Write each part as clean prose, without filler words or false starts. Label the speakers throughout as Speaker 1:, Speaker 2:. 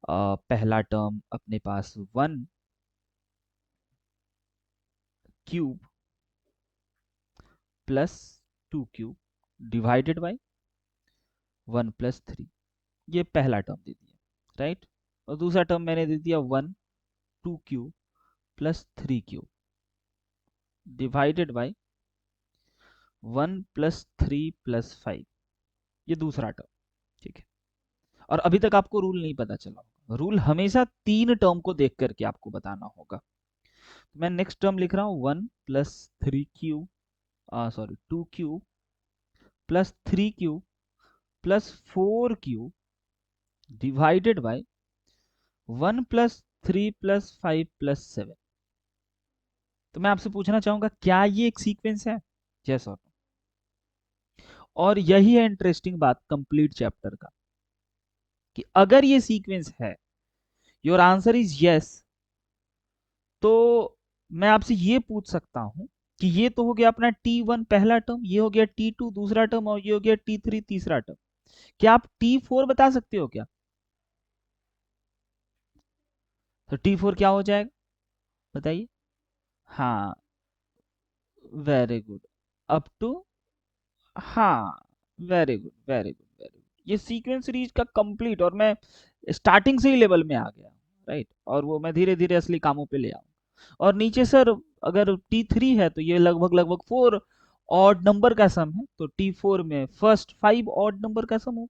Speaker 1: पहला टर्म अपने पास 1 cube plus 2 cube divided by 1 plus 3, ये पहला टर्म दे दिया, राइट। और दूसरा टर्म मैंने दे दिया 1 2 cube plus 3 cube divided by 1 plus 3 plus 5, ये दूसरा टर्म, ठीक है। और अभी तक आपको रूल नहीं पता चला होगा, रूल हमेशा 3 टर्म को देख करके आपको बताना होगा। तो मैं नेक्स्ट टर्म लिख रहा हूँ 1 plus 3 cube, sorry 2 cube plus 3 cube plus 4 cube divided by 1 plus 3 plus 5 plus 7। तो मैं आपसे पूछना चाहूंगा, क्या ये एक सीक्वेंस है? यस और नो। और यही है इंटरेस्टिंग बात कंप्लीट चैप्टर का, कि अगर ये सीक्वेंस है, योर आंसर इज यस, तो मैं आपसे ये पूछ सकता हूं कि ये तो हो गया अपना T1 पहला टर्म, ये हो गया T2 दूसरा टर्म, और ये हो गया T3 तीसरा टर्म। क्या आप T4 बता सकते हो क्या? तो T4 क्या हो जाएगा, बताइए। हाँ, वेरी गुड, अप टू, हाँ, very good very good very good. ये सीक्वेंस सीरीज का कंप्लीट, और मैं स्टार्टिंग से ही लेवल में आ गया, राइट। और वो मैं धीरे धीरे असली कामों पे ले आऊँ। और नीचे सर, अगर T3 है तो ये लगभग लगभग 4 ऑड नंबर का सम है, तो T4 में फर्स्ट 5 ऑड नंबर का सम हो,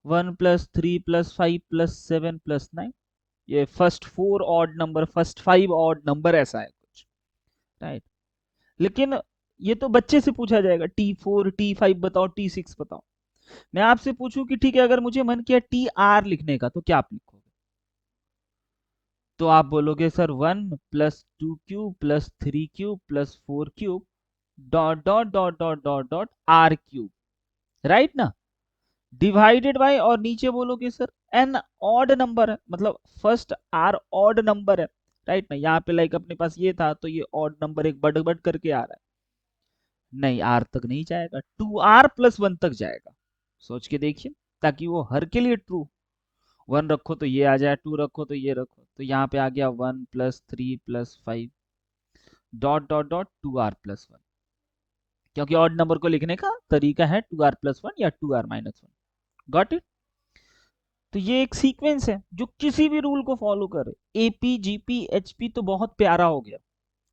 Speaker 1: 1 प्लस 3 प्लस 5 प्लस 7 प्लस 9, ये first 4 odd number, first 5 odd number, ऐसा है कुछ, राइट। लेकिन ये तो बच्चे से पूछा जाएगा, T4 T5 बताओ, T6 बताओ। मैं आपसे पूछूं कि ठीक है, अगर मुझे मन किया TR लिखने का, तो क्या आप लिखोगे? तो आप बोलोगे sir 1 plus 2 cube plus 3 cube plus 4 cube dot dot dot dot dot dot are cube, right ना, डिवाइडेड बाय, और नीचे बोलोगे सर एन ऑड नंबर है, मतलब फर्स्ट आर ऑड नंबर है, राइट ना। यहाँ पे लाइक अपने पास ये था, तो ये ऑड नंबर एक बढ़ बढ़ करके आ रहा है, नहीं आर तक नहीं जाएगा, 2R+1 तक जाएगा। सोच के देखिए, ताकि वो हर के लिए ट्रू, 1 रखो तो ये आ जाए, 2 रखो तो ये रखो, तो यहाँ पे आ गया 1 + 3 + 5 डॉट डॉट डॉट 2R+1, क्योंकि ऑड नंबर को लिखने का तरीका है 2R+1 या 2R-1। Got it? तो ये एक सीक्वेंस है जो किसी भी रूल को फॉलो करे, एपी जीपी एचपी तो बहुत प्यारा हो गया,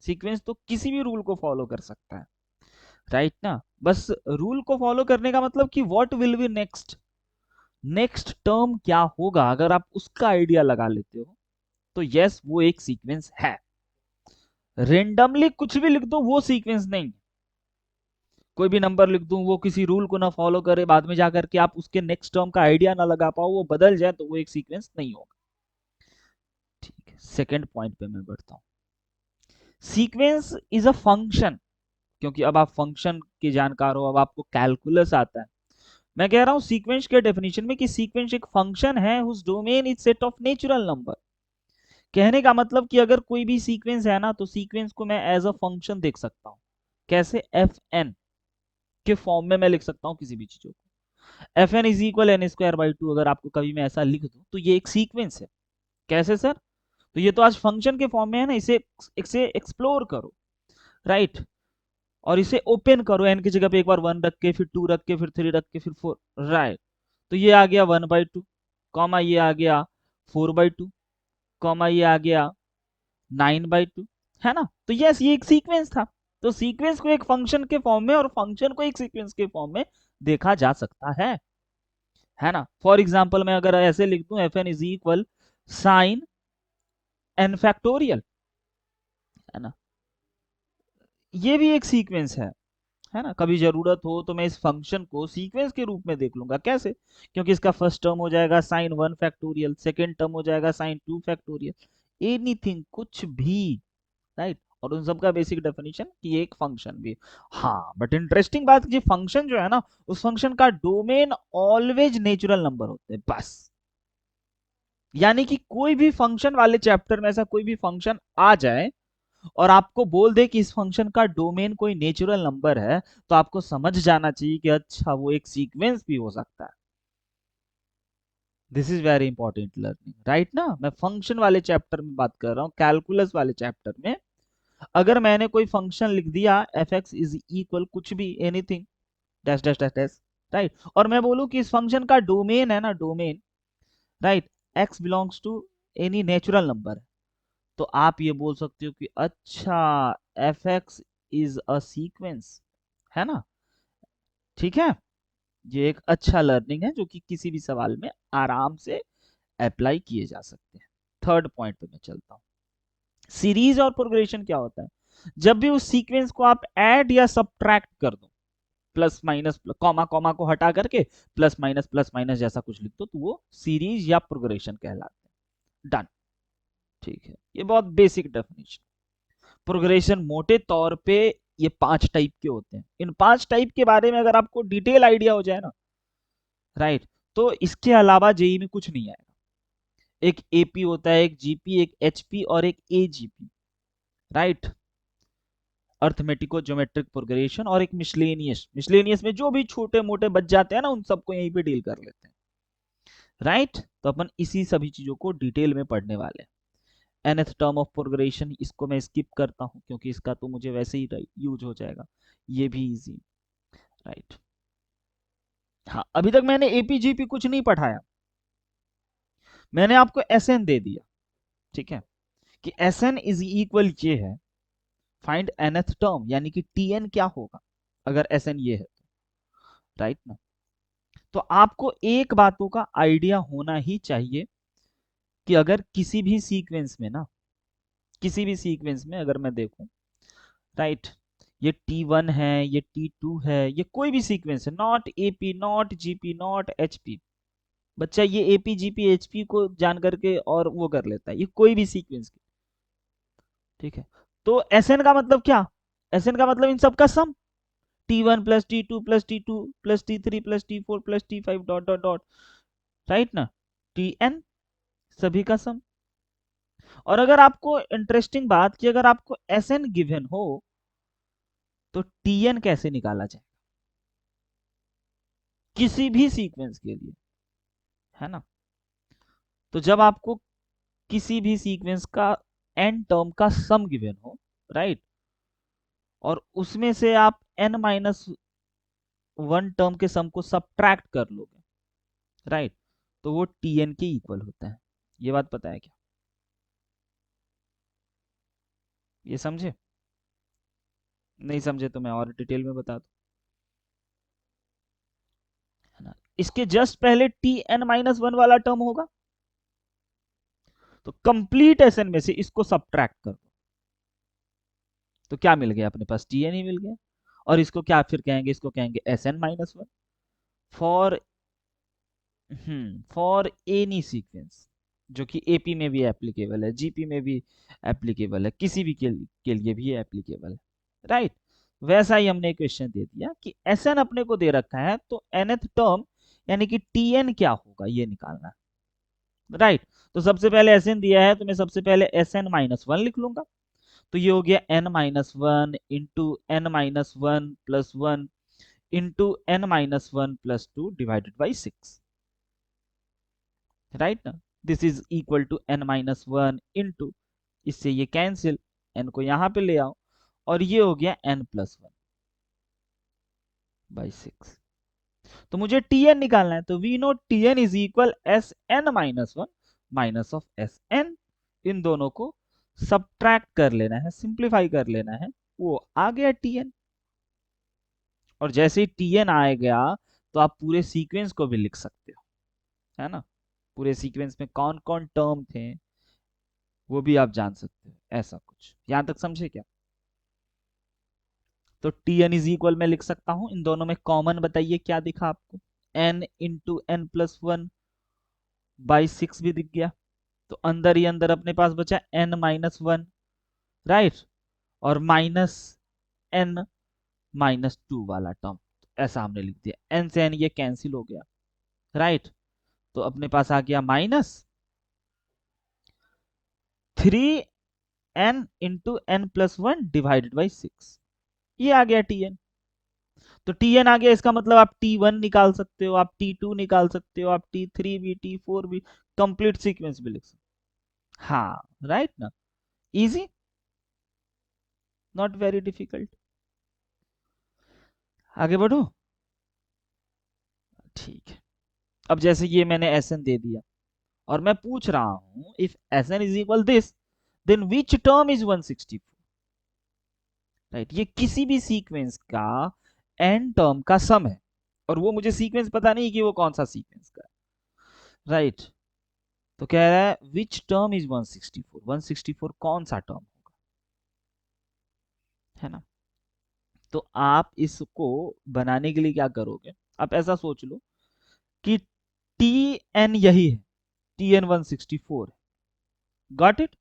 Speaker 1: सीक्वेंस तो किसी भी रूल को फॉलो कर सकता है, राइट ना। बस रूल को फॉलो करने का मतलब कि what will be next, next term क्या होगा, अगर आप उसका आइडिया लगा लेते हो, तो यस वो एक सीक्वेंस है। रेंडमली कुछ भी लिख दो, वो सीक्वेंस नहीं। कोई भी नंबर लिख दूं, वो किसी रूल को ना फॉलो करे, बाद में जाकर के आप उसके नेक्स्ट टर्म का आइडिया ना लगा पाओ, वो बदल जाए, तो वो एक सीक्वेंस नहीं होगा। ठीक है, सेकेंड पॉइंट पे मैं बढ़ता हूं। सीक्वेंस इज अ फंक्शन, क्योंकि अब आप फंक्शन के जानकार हो, अब आपको कैलकुलस आता है। मैं कह रहा हूं सीक्वेंस के डेफिनेशन में कि सीक्वेंस एक फंक्शन है whose domain is set of natural number. कहने का मतलब कि अगर कोई भी सीक्वेंस है ना, तो सीक्वेंस को मैं एज अ फंक्शन देख सकता हूं। कैसे? FN के फॉर्म में मैं लिख सकता हूं किसी भी चीजों को। FN = n²/2, अगर आपको कभी मैं ऐसा लिख दूं, तो ये एक सीक्वेंस है। कैसे सर? तो ये तो आज फंक्शन के फॉर्म में है ना, इसे इसे एक्सप्लोर करो, राइट। और इसे ओपन करो, एन की जगह पे एक बार 1 रख के, फिर 2 रख के, फिर 3 रख के, फिर 4, राइट। तो ये आ गया 1/2, कॉमा ये आ गया 4/2, कॉमा ये आ गया 9/2, है ना। तो यस, ये एक सीक्वेंस था। तो सीक्वेंस को एक फंक्शन के फॉर्म में और फंक्शन को एक सीक्वेंस के फॉर्म में देखा जा सकता है ना। फॉर एग्जाम्पल मैं अगर ऐसे लिख दूं, FN = sin n फैक्टोरियल, है ना, ये भी एक सीक्वेंस है ना। कभी जरूरत हो तो मैं इस फंक्शन को सीक्वेंस के रूप में देख लूंगा। कैसे? क्योंकि इसका फर्स्ट टर्म हो जाएगा sin 1 फैक्टोरियल, सेकेंड टर्म हो जाएगा sin 2 फैक्टोरियल, एनीथिंग, कुछ भी, राइट। और उन सब का बेसिक डेफिनेशन कि ये एक फंक्शन भी। हाँ, बट इंटरेस्टिंग बात, ये फंक्शन जो है ना, उस फंक्शन का डोमेन ऑलवेज नेचुरल नंबर होते हैं, बस। यानी कि कोई भी फंक्शन वाले चैप्टर में ऐसा कोई भी फंक्शन आ जाए और आपको बोल दे कि इस फंक्शन का डोमेन कोई नेचुरल नंबर है, तो आपको समझ जाना चाहिए कि अच्छा वो एक सीक्वेंस भी हो सकता है। This is very important learning, right ना। मैं फंक्शन वाले चैप्टर में बात कर रहा हूँ, कैलकुलस वाले चैप्टर में। अगर मैंने कोई फंक्शन लिख दिया एफ एक्स इज इक्वल कुछ भी, anything, dash dash dash dash, right, और मैं बोलूं कि इस फंक्शन का डोमेन है ना, domain, right, x belongs to any natural number, तो आप ये बोल सकते हो कि अच्छा, f x is a sequence, है ना। ठीक है, ये एक अच्छा लर्निंग है जो कि किसी भी सवाल में आराम से अप्लाई किए जा सकते हैं। थर्ड पॉइंट पे मैं चलता हूँ। सीरीज और प्रोग्रेशन क्या होता है? जब भी उस सीक्वेंस को आप ऐड या सब्ट्रैक्ट कर दो, प्लस माइनस कॉमा कॉमा को हटा करके प्लस माइनस जैसा कुछ लिख दो, तो वो सीरीज या प्रोग्रेशन कहलाते हैं। डन। ठीक है, ये बहुत बेसिक डेफिनेशन। प्रोग्रेशन मोटे तौर पे ये 5 टाइप के होते हैं। इन 5 टाइप के बारे में अगर आपको डिटेल आइडिया हो जाए ना, राइट, तो इसके अलावा जेई में कुछ नहीं आएगा। एक एपी होता है, एक जीपी, एक एचपी और एक एजीपी, राइट। अर्थमेटिको ज्योमेट्रिक प्रोग्रेशन और एक मिसलेनियस। मिसलेनियस में जो भी छोटे मोटे बच जाते हैं ना, उन सबको यहीं पे डील कर लेते हैं, राइट। तो अपन इसी सभी चीजों को डिटेल में पढ़ने वाले हैं। nth टर्म ऑफ प्रोग्रेशन, इसको मैं स्किप करता हूं क्योंकि इसका तो मुझे वैसे ही यूज हो जाएगा, ये भी इजी, राइट। हाँ, अभी तक मैंने एपीजीपी कुछ नहीं पढ़ाया, मैंने आपको एसएन दे दिया, ठीक है, कि एसएन इज इक्वल ये है, फाइंड nth टर्म, यानी कि टीएन क्या होगा अगर एसएन ये है, राइट ना। तो आपको एक बातों का आइडिया होना ही चाहिए कि अगर किसी भी सीक्वेंस में ना, किसी भी सीक्वेंस में अगर मैं देखूं, राइट, ये T1 है, ये T2 है, ये कोई भी सीक्वेंस है, not AP, not GP, not HP, बच्चा ये एपी जीपी एचपी को जान करके और वो कर लेता है, ये कोई भी सीक्वेंस की, ठीक है। तो एसएन का मतलब क्या? एसएन का मतलब इन सब का सम, T1 plus T2 plus T2 plus T3 plus T4 plus T5 dot dot dot, right ना, Tn, सभी का सम। और अगर आपको इंटरेस्टिंग बात कि अगर आपको एसएन गिवन हो तो टीएन कैसे निकाला जाए किसी भी सीक्वेंस के लिए, है ना। तो जब आपको किसी भी सीक्वेंस का एन टर्म का सम गिवन हो, राइट, और उसमें से आप n-1 टर्म के सम को सब्ट्रैक्ट कर लोगे, राइट, तो वो टीएन के इक्वल होता है। ये बात पता है क्या? ये समझे? नहीं समझे तो मैं और डिटेल में बता दूं, है ना। इसके जस्ट पहले Tn-1 वाला टर्म होगा, तो कंप्लीट एसएन में से इसको सब्ट्रैक्ट कर दो, तो क्या मिल गया अपने पास? Tn ही मिल गया। और इसको क्या फिर कहेंगे? इसको कहेंगे Sn-1 for, for any sequence, जो कि एपी में भी एप्लीकेबल है, जीपी में भी एप्लीकेबल है, किसी भी के लिए भी एप्लीकेबल है, राइट। वैसा ही हमने क्वेश्चन दे दिया कि Sn अपने को दे रखा है, तो nth टर्म यानी कि Tn क्या होगा ये निकालना है, राइट। तो सबसे पहले Sn दिया है, तो मैं सबसे पहले Sn-1 लिख लूंगा, तो ये हो गया n-1 into n-1 plus 1 into n-1 plus 2 divided by 6, right ना। This is equal to n-1 into, इससे ये कैंसिल, n को यहां पे ले आओ, और ये हो गया n+1 बाई 6। तो मुझे Tn निकालना है, तो we know Tn is equal Sn-1 minus of Sn, इन दोनों को सब्ट्रैक्ट कर लेना है, सिंप्लीफाई कर लेना है, वो आ गया Tn। और जैसे ही Tn आ गया, तो आप पूरे सीक्वेंस को भी लिख सकते हो, है ना। पूरे सीक्वेंस में कौन कौन टर्म थे वो भी आप जान सकते हो, ऐसा कुछ। यहां तक समझे क्या? तो Tn इज इक्वल मैं लिख सकता हूं, इन दोनों में कॉमन बताइए क्या दिखा आपको? n इंटू n+1 बाई 6 भी दिख गया, तो अंदर ही अंदर अपने पास बचा n-1, राइट, और माइनस n-2 वाला टर्म, ऐसा हमने लिख दिया, n से n ये कैंसिल हो गया, राइट। तो अपने पास आ गया -3n into n+1 divided by 6, ये आ गया Tn। तो टी एन आ गया, इसका मतलब आप टी वन निकाल सकते हो, आप टी टू निकाल सकते हो, आप टी थ्री भी, टी फोर भी, कंप्लीट सीक्वेंस भी लिख सकते हो। हाँ, राइट ना, इजी, नॉट वेरी डिफिकल्ट। आगे बढ़ो। ठीक है, अब जैसे ये मैंने एस एन दे दिया और मैं पूछ रहा हूं if s n is equal this then which term is 164, right. ये किसी भी सीक्वेंस का एन टर्म का सम है, और वो मुझे सीक्वेंस पता नहीं कि वो कौन सा सीक्वेंस का है, राइट। तो कह रहा है विच टर्म इज 164, 164 कौन सा टर्म होगा, है ना। तो आप इसको बनाने के लिए क्या करोगे, आप ऐसा सोच लो कि टी एन यही है, टी एन 164 है, गॉट इट।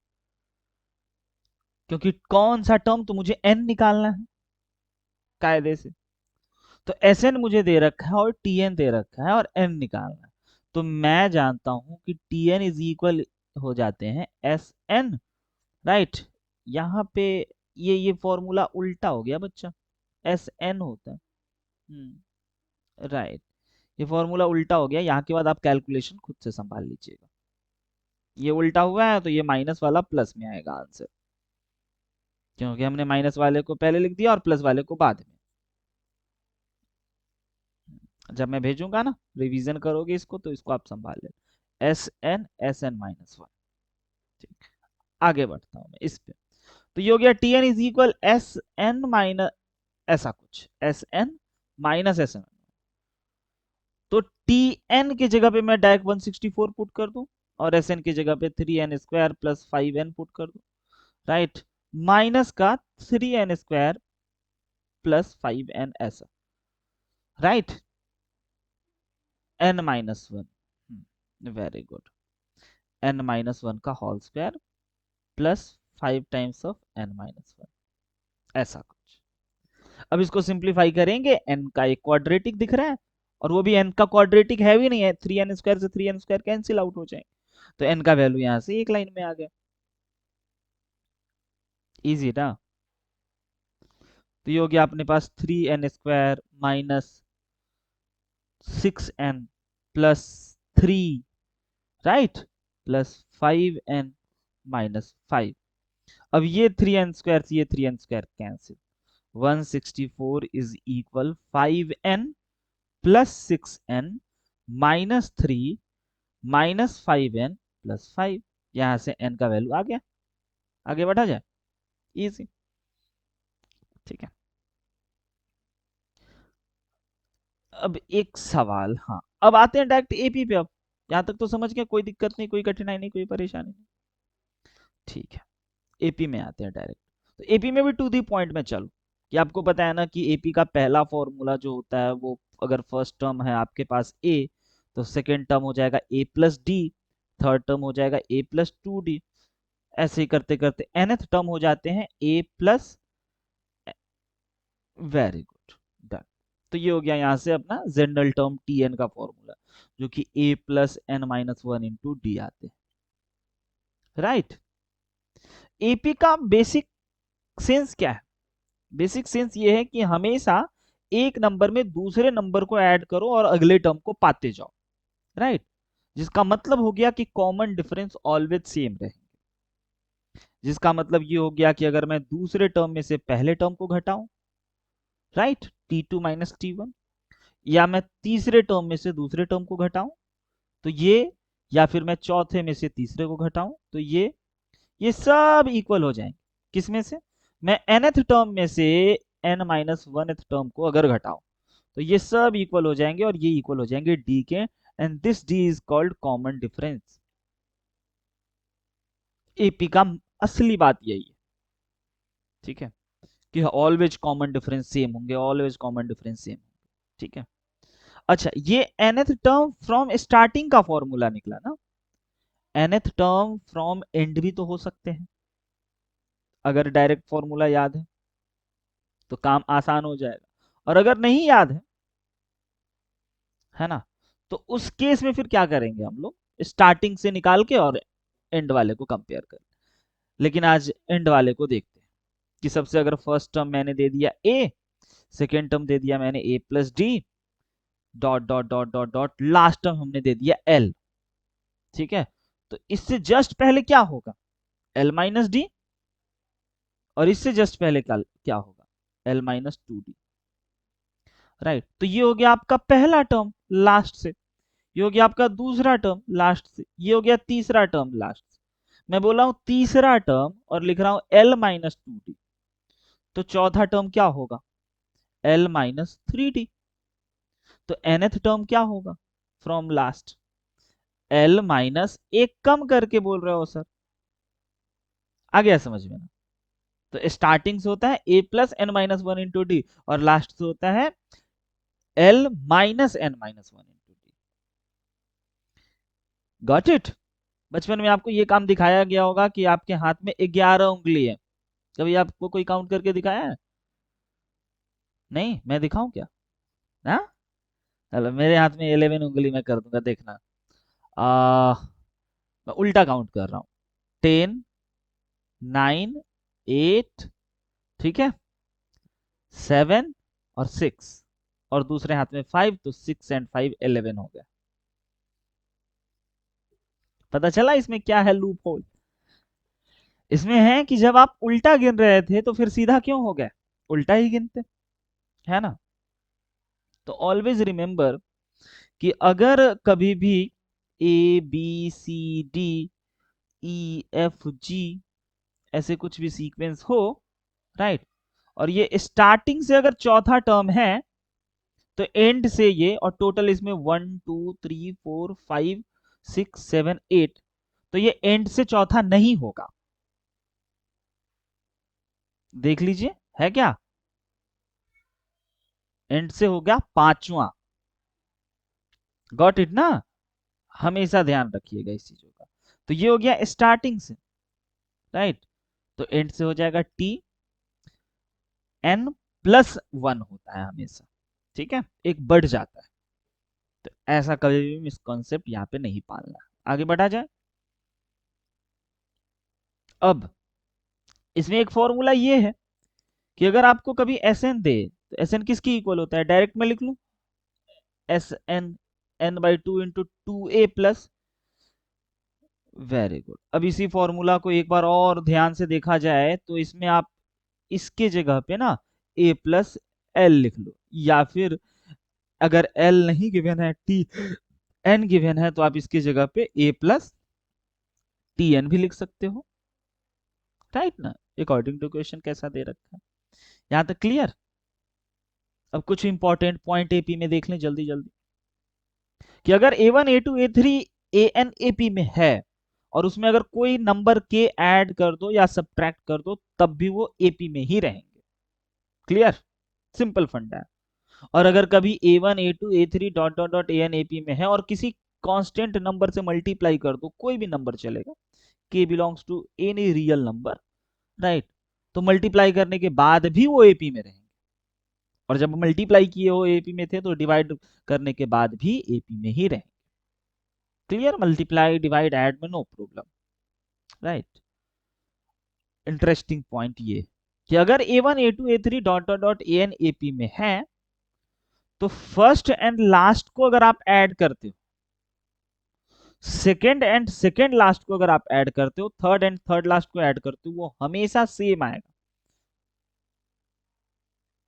Speaker 1: क्योंकि कौन सा टर्म तो मुझे एन निकालना है कायदे से। तो एस एन मुझे दे रखा है और टी एन दे रखा है और एन निकालना है। तो मैं जानता हूं कि टी एन इज इक्वल हो जाते हैं एस एन, राइट। यहाँ पे ये फॉर्मूला उल्टा हो गया बच्चा, एस एन होता है। राइट, ये फॉर्मूला उल्टा हो गया, यहाँ के बाद आप कैलकुलेशन खुद से संभाल लीजिएगा। ये उल्टा हुआ है तो ये माइनस वाला प्लस में आएगा आंसर, क्योंकि हमने माइनस वाले को पहले लिख दिया और प्लस वाले को बाद में। जब मैं भेजूंगा ना, रिवीजन करोगे इसको, तो इसको आप संभाल ले, एस एन माइनस वन। ठीक, आगे बढ़ता हूँ मैं इस पे। तो ये हो गया t n is equal s n minus, ऐसा कुछ s n minus s n. तो टी एन की जगह पे मैं डायरेक्ट 164 पुट कर दूं, और एस एन की जगह पे 3n² प्लस 5n पुट कर दूं, राइट। माइनस का 3n² प्लस 5n ऐसा, right, n minus one, very good, n minus one का whole square plus 5 times of n minus one, ऐसा कुछ। अब इसको सिंप्लीफाई करेंगे, n का एक क्वाड्रेटिक दिख रहा है, और वो भी n का क्वाड्रेटिक है भी नहीं है, 3n² से 3n² कैंसिल आउट हो जाएंगे, तो n का वैल्यू यहां से एक लाइन में आ गया, इजी ना। तो ये हो गया अपने पास 3n² minus 6n plus 3, right, plus 5n minus 5। अब ये 3n² से ये 3n² cancel, 164 is equal 5n plus 6n minus 3 minus 5n plus 5। यहां से n का वैल्यू आ गया, आगे बढ़ा जाए, इजी, ठीक है। अब एक सवाल, हाँ, अब आते हैं डायरेक्ट एपी पे। अब यहां तक तो समझ गए, कोई दिक्कत नहीं, कोई कठिनाई नहीं, कोई परेशानी नहीं, ठीक है। एपी में आते हैं डायरेक्ट। तो एपी में भी टू दी पॉइंट में चलो, कि आपको पता है ना कि एपी का पहला फॉर्मूला जो होता है, वो अगर फर्स्ट टर्म है आपके पास ए, तो सेकेंड टर्म हो जाएगा ए प्लस डी, थर्ड टर्म हो जाएगा ए प्लस 2d, ऐसे ही करते करते nth टर्म हो जाते हैं a plus, very good, done. तो ये हो गया यहाँ से अपना जनरल टर्म टी एन का फॉर्मूला, जो कि a plus n minus one into d आते हैं, राइट। एपी का बेसिक सेंस क्या है, बेसिक सेंस ये है कि हमेशा एक नंबर में दूसरे नंबर को ऐड करो और अगले टर्म को पाते जाओ, राइट। जिसका मतलब हो गया कि कॉमन डिफरेंस ऑलवेज सेम रहे, जिसका मतलब ये हो गया कि अगर मैं दूसरे टर्म में से पहले टर्म को घटाऊं, right, t two minus t one, या मैं तीसरे टर्म में से दूसरे टर्म को घटाऊं तो ये, या फिर मैं चौथे में से तीसरे को घटाऊं तो ये सब इक्वल हो जाएंगे, किसमें से, मैं nth टर्म में से n माइनस वन टर्म को अगर घटाऊं तो ये सब इक्वल हो जाएंगे, और ये इक्वल हो जाएंगे d के, and this d is called common difference. AP का असली बात यही है, ठीक है, कि ऑलवेज कॉमन डिफरेंस सेम होंगे, ऑलवेज कॉमन डिफरेंस सेम, ठीक है। अच्छा, ये nth टर्म फ्रॉम स्टार्टिंग का फॉर्मूला निकला ना, nth टर्म फ्रॉम एंड भी तो हो सकते हैं, अगर डायरेक्ट फॉर्मूला याद है तो काम आसान हो जाएगा, और अगर नहीं याद है ना, तो उस केस में फिर क्या करेंगे हम लोग, स्टार्टिंग से निकाल के और एंड वाले को कंपेयर कर। लेकिन आज एंड वाले को देखते हैं, कि सबसे अगर फर्स्ट टर्म मैंने दे दिया ए, सेकेंड टर्म दे दिया मैंने a plus D dot dot dot dot dot, last term हमने दे दिया l। ठीक है, तो इससे जस्ट पहले क्या होगा, l माइनस डी, और इससे जस्ट पहले क्या होगा, l minus two D. Right, तो ये हो गया आपका पहला टर्म लास्ट से, ये हो गया आपका दूसरा टर्म लास्ट से, ये हो गया तीसरा टर्म लास्ट से। मैं बोला हूं तीसरा टर्म और लिख रहा हूं l माइनस टू डी, तो चौथा टर्म क्या होगा, l माइनस थ्री डी। तो nth टर्म क्या होगा फ्रॉम लास्ट, l माइनस एक कम करके बोल रहे हो सर, आ गया समझ में ना। तो स्टार्टिंग से होता है a plus n minus one into d, और लास्ट से होता है l minus n minus one into d. Got it. बचपन में आपको ये काम दिखाया गया होगा कि आपके हाथ में 11 उंगली है, कभी आपको कोई काउंट करके दिखाया है? नहीं, मैं दिखाऊं क्या? हाँ, चलो मेरे हाथ में 11 उंगली मैं कर दूंगा, देखना। आ, मैं उल्टा काउंट कर रहा हूँ, 10, 9, 8, ठीक है, 7 और 6, और दूसरे हाथ में 5, तो 6 एंड 5 11 हो गया। पता चला इसमें क्या है लूप होल? इसमें है कि जब आप उल्टा गिन रहे थे तो फिर सीधा क्यों हो गया, उल्टा ही गिनते, है ना। तो ऑलवेज रिमेंबर कि अगर कभी भी A B C D E F G ऐसे कुछ भी सीक्वेंस हो, राइट, और ये स्टार्टिंग से अगर चौथा टर्म है तो एंड से ये, और टोटल इसमें 1 2 3 4 5 6 7 8, तो ये एंड से चौथा नहीं होगा। देख लीजिए, है क्या, एंड से हो गया पांचवा। गॉट इट ना, हमेशा ध्यान रखिएगा इस चीजों का। तो ये हो गया स्टार्टिंग से, राइट, तो एंड से हो जाएगा टी, एन प्लस वन होता है हमेशा, ठीक है, एक बढ़ जाता है। तो ऐसा कभी भी मिसकॉन्सेप्ट यहाँ पे नहीं पालना। आगे बढ़ा जाए। अब इसमें एक फॉर्मूला ये है कि अगर आपको कभी एस एन दे, तो एस एन किसकी इक्वल होता है, डायरेक्ट में लिख लू, s n n by two into two a plus, very good. अब इसी फॉर्मूला को एक बार और ध्यान से देखा जाए तो इसमें आप इसके जगह पे ना ए प्लस एल लिख लो, या फिर अगर एल नहीं गिवन है, टी एन गिवन है, तो आप इसकी जगह पे ए प्लस टी एन भी लिख सकते हो, राइट ना, अकॉर्डिंग टू क्वेश्चन कैसा दे रखा है। यहां तक क्लियर। अब कुछ इंपॉर्टेंट पॉइंट एपी में देख लें जल्दी जल्दी, कि अगर A1 A2 A3 AN AP में है और उसमें अगर कोई नंबर के ऐड कर दो या सब्ट्रैक्ट कर दो, तब भी वो AP में ही रहेंगे। क्लियर, सिंपल फंडा है। और अगर कभी A1 A2 A3 dot dot dot AN AP में है और किसी कांस्टेंट नंबर से मल्टीप्लाई कर दो, कोई भी नंबर चलेगा, k belongs to any real number, right, तो मल्टीप्लाई करने के बाद भी वो AP में रहेंगे। और जब मल्टीप्लाई किए हो AP में थे, तो डिवाइड करने के बाद भी AP में ही रहेंगे। क्लियर, मल्टीप्लाई डिवाइड ऐड में no problem, right. Interesting point ये कि अगर A1 A2 A3 dot dot dot AN AP में है, तो फर्स्ट एंड लास्ट को अगर आप ऐड करते हो, सेकेंड एंड सेकेंड लास्ट को अगर आप ऐड करते हो, थर्ड एंड थर्ड लास्ट को ऐड करते हो, वो हमेशा सेम आएगा,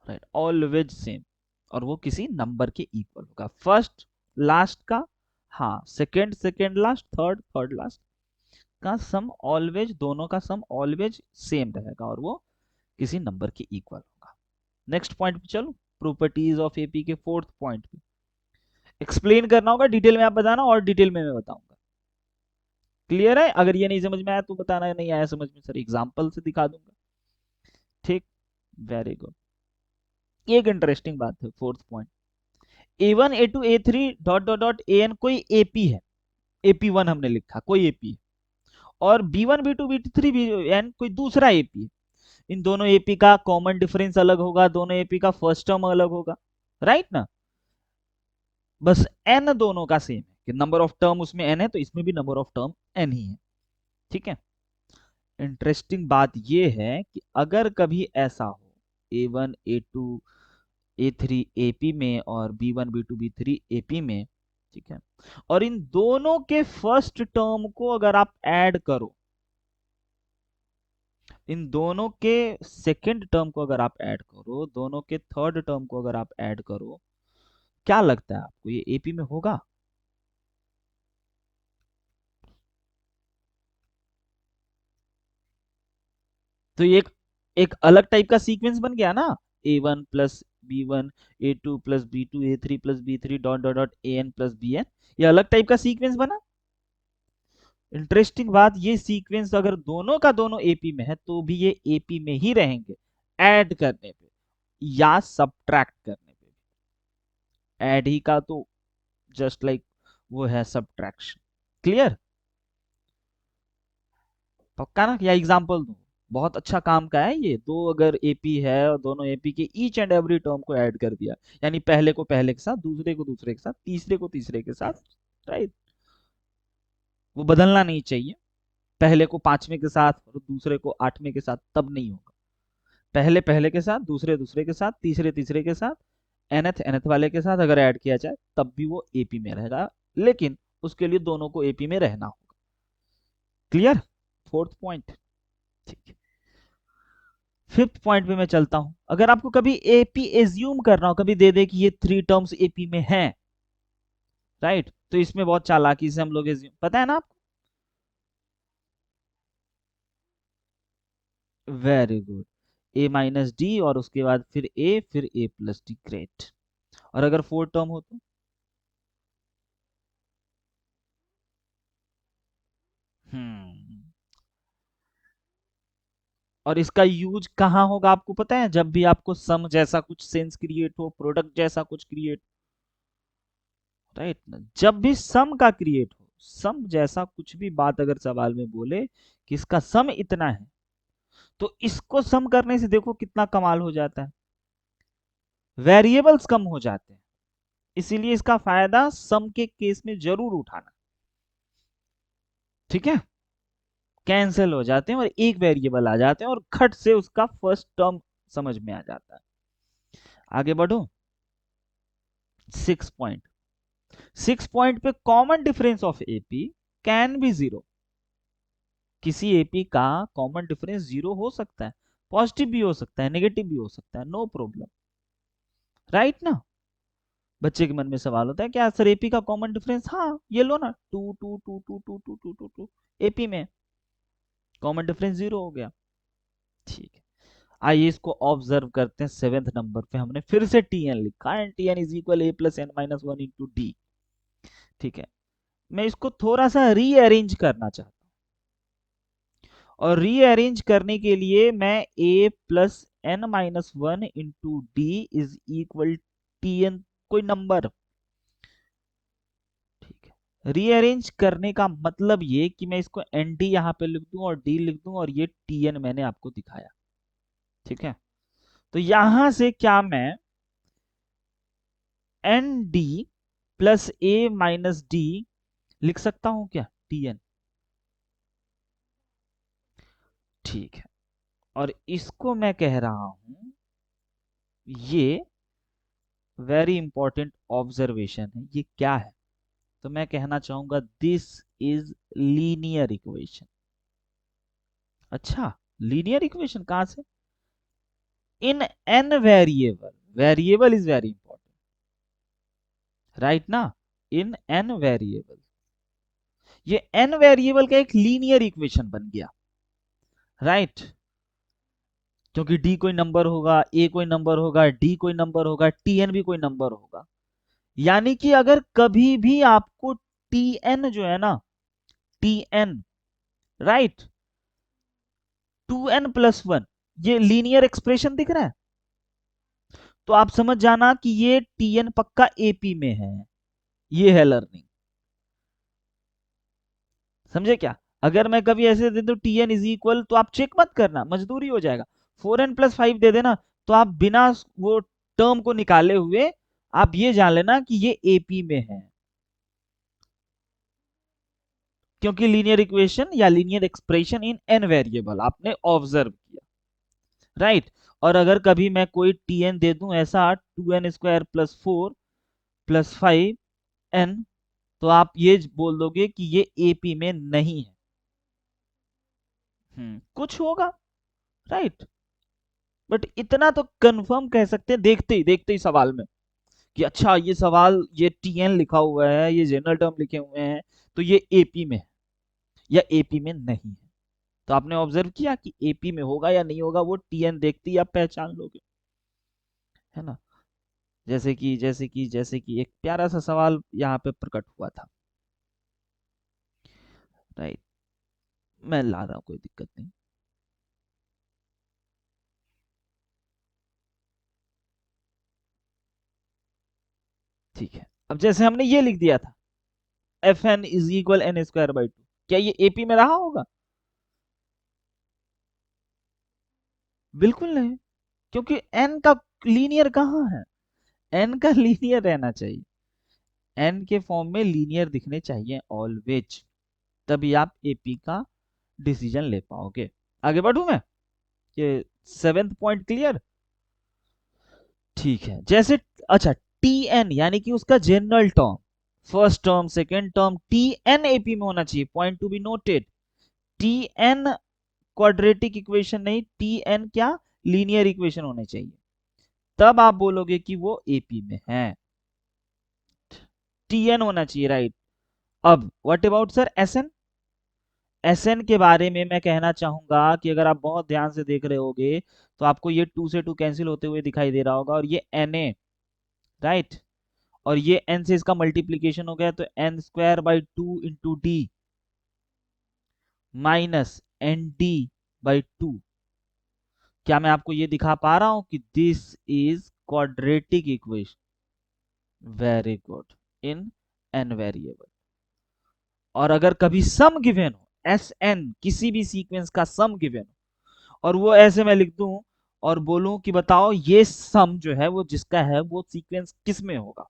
Speaker 1: राइट, ऑलवेज सेम। और वो किसी नंबर के इक्वल होगा, फर्स्ट लास्ट का, हाँ, second second last, third third last का सम ऑलवेज, दोनों का सम ऑलवेज सेम रहेगा, और वो किसी नंबर के इक्वल होगा। नेक्स्ट पॉइंट पे चलो, प्रॉपर्टीज ऑफ एपी के फोर्थ पॉइंट पे। एक्सप्लेन करना होगा डिटेल में, आप बताना, और डिटेल में मैं बताऊंगा। क्लियर है? अगर ये नहीं समझ में आया तो बताना, नहीं आया समझ में, सर एग्जांपल से दिखा दूंगा। ठीक, वेरी गुड। एक इंटरेस्टिंग बात है, fourth point, A1 A2 A3 dot dot dot AN कोई एपी है, AP1 हमने लिखा, कोई एपी है, और B1 B2 B3 BN कोई दूसरा एपी है। इन दोनों एपी का कॉमन डिफरेंस अलग होगा, दोनों एपी का फर्स्ट टर्म अलग होगा, राइट ना। बस एन दोनों का सेम है, कि नंबर ऑफ टर्म उसमें एन है, तो इसमें भी नंबर ऑफ टर्म एन ही है, ठीक है। इंटरेस्टिंग बात यह है कि अगर कभी ऐसा हो A1 A2 A3 AP में और B1 B2 B3 AP में, ठीक है। और इन दोनों के फर्स्ट टर्म को अगर आप ऐड करो, इन दोनों के सेकंड टर्म को अगर आप ऐड करो, दोनों के थर्ड टर्म को अगर आप ऐड करो, क्या लगता है आपको ये AP में होगा? तो ये एक अलग टाइप का सीक्वेंस बन गया ना, A1 plus B1, A2 plus B2, A3 plus B3 dot dot dot AN plus BN, ये अलग टाइप का सीक्वेंस बना। इंटरेस्टिंग बात, ये सीक्वेंस अगर दोनों का दोनों AP में है तो भी ये AP में ही रहेंगे, ऐड करने पे या सब्ट्रैक्ट करने पे। ऐड ही का तो जस्ट लाइक वो है सब्ट्रैक्शन। क्लियर? पक्का ना? या एग्जांपल दूं? बहुत अच्छा काम का है ये। दो अगर एपी है और दोनों एपी के ईच एंड एवरी टर्म को ऐड कर दिया, यानी पहले को पहले के साथ, दूसरे को दूसरे के साथ, तीसरे को तीसरे के साथ, राइट? वो बदलना नहीं चाहिए, पहले को पांचवें के साथ और दूसरे को आठवें के साथ, तब नहीं होगा। पहले पहले के साथ, दूसरे दूसरे के साथ, तीसरे तीसरे के साथ, एनथ एनथ वाले के साथ अगर ऐड किया जाए तब भी वो एपी में रहेगा, लेकिन उसके लिए दोनों को एपी में रहना होगा। क्लियर? Fourth point. ठीक है। फिफ्थ पॉइंट पे मैं चलता हूं। अगर आपको कभी एपी एज्यूम करना हो, कभी दे दे कि ये थ्री टर्म्स एपी में हैं, राइट, तो इसमें बहुत चालाकी से हम लोग एज्यूम, पता है ना आपको? Very good. A minus d और उसके बाद फिर ए, फिर ए प्लस डी, ग्रेट। और अगर फोर टर्म हो तो? हम्म। और इसका यूज कहाँ होगा आपको पता है? जब भी आपको सम जैसा कुछ सेंस क्रिएट हो, प्रोडक्ट जैसा कुछ क्रिएट, राइट ना? जब भी सम का क्रिएट हो, सम जैसा कुछ भी बात अगर सवाल में बोले कि इसका सम इतना है, तो इसको सम करने से देखो कितना कमाल हो जाता है, वेरिएबल्स कम हो जाते हैं। इसीलिए इसका फायदा सम के केस में जरूर उठाना। ठीक है? कैंसिल हो जाते हैं और एक वेरिएबल आ जाते हैं और खट से उसका फर्स्ट टर्म समझ में आ जाता है। आगे बढ़ो। Six point. सिक्स पॉइंट पे common difference of AP can be zero. किसी एपी का कॉमन डिफरेंस जीरो हो सकता है, पॉजिटिव भी हो सकता है, नेगेटिव भी हो सकता है, नो प्रॉब्लम, राइट ना? बच्चे के मन में सवाल होता है क्या सर एपी का कॉमन डिफरेंस, हाँ ये लो ना, two two two two two two two two two, AP में कॉमन डिफरेंस जीरो हो गया। ठीक है। आइए इसको ऑब्जर्व करते हैं। सेवेंथ नंबर पे हमने फिर से टीएन लिखा है, TN is equal a plus n minus one into d. ठीक है। मैं इसको थोड़ा सा रीअरेंज करना चाहता हूँ, और रीअरेंज करने के लिए मैं a plus n minus one into d is equal t n, कोई नंबर। ठीक है। रीअरेंज करने का मतलब ये कि मैं इसको एन डी यहाँ पे लिख दूं और डी लिख दूं, और ये टी एन मैंने आपको दिखाया। ठीक है। तो यहां से क्या मैं एन डी प्लस ए माइनस डी लिख सकता हूं क्या, टी एन? ठीक है। और इसको मैं कह रहा हूं, ये वेरी इंपॉर्टेंट ऑब्जर्वेशन है। ये क्या है? तो मैं कहना चाहूंगा दिस इज लीनियर इक्वेशन। अच्छा, लीनियर इक्वेशन कहां से? इन n variable, variable is very important, right ना? इन एन वेरिएबल, ये एन वेरिएबल का एक लीनियर इक्वेशन बन गया, राइट? क्योंकि डी कोई नंबर होगा, ए कोई नंबर होगा, डी कोई नंबर होगा, टीएन भी कोई नंबर होगा। यानी कि अगर कभी भी आपको टीएन जो है ना, TN, right, two n plus one, ये लीनियर एक्सप्रेशन दिख रहा है, तो आप समझ जाना कि ये टीएन पक्का एपी में है। ये है लर्निंग। समझे क्या? अगर मैं कभी ऐसे दे दूं टीएन इज इक्वल, तो आप चेक मत करना, मजदूरी हो जाएगा। फोर एन प्लस फाइव दे देना, तो आप बिना वो टर्म को निकाले हुए आप ये जान लेना कि ये एपी में है, क्योंकि लीनियर इक्वेशन या linear expression in n variable आपने ऑब्जर्व किया, राइट। और अगर कभी मैं कोई टी एन दे दूं ऐसा 2n² + 4 + 5n, तो आप ये बोल दोगे कि ये एपी में नहीं है। कुछ होगा, राइट। बट इतना तो कंफर्म कह सकते हैं देखते ही सवाल में कि अच्छा ये सवाल ये टीएन लिखा हुआ है, ये जनरल टर्म लिखे हुए हैं, तो ये एपी में है या एपी में नहीं है। तो आपने ऑब्जर्व किया कि एपी में होगा या नहीं होगा, वो टीएन देखते ही आप पहचान लोगे, है ना। जैसे कि एक प्यारा सा सवाल यहाँ पे प्रकट हुआ था, राइट। मैं ला रहा हूँ, कोई दिक्कत नहीं। ठीक है, अब जैसे हमने ये लिख दिया था F N is equal n²/2, क्या ये एपी में रहा होगा? बिल्कुल नहीं, क्योंकि एन का लीनियर कहाँ है, एन का लीनियर रहना चाहिए, एन के फॉर्म में लीनियर दिखने चाहिए ऑलवेज, तभी आप एपी का डिसीजन ले पाओगे। आगे बढ़ू मैं, ये 7th पॉइंट क्लियर। ठीक है, जैसे अच्छा टी एन यानी कि उसका general term, first term second term, t n AP में होना चाहिए, point to be noted. T n quadratic equation नहीं, टी एन क्या, लीनियर इक्वेशन होने चाहिए, तब आप बोलोगे कि वो एपी में है। टी एन होना चाहिए, राइट। अब what about sir s n, s n के बारे में मैं कहना चाहूंगा कि अगर आप बहुत ध्यान से देख रहे होगे तो आपको ये 2 से 2 कैंसिल होते हुए दिखाई दे रहा होगा, और ये एन ए, राइट, और ये n से इसका मल्टीप्लीकेशन हो गया, तो n²/2 × d माइनस ND/2। क्या मैं आपको ये दिखा पा रहा हूं कि this is quadratic equation? Very good, in n variable. और अगर कभी सम गिवन हो, एस एन किसी भी सीक्वेंस का सम गिवन हो, और वो ऐसे मैं लिख दूं और बोलूं कि बताओ ये सम जो है वो जिसका है वो सीक्वेंस किस में होगा,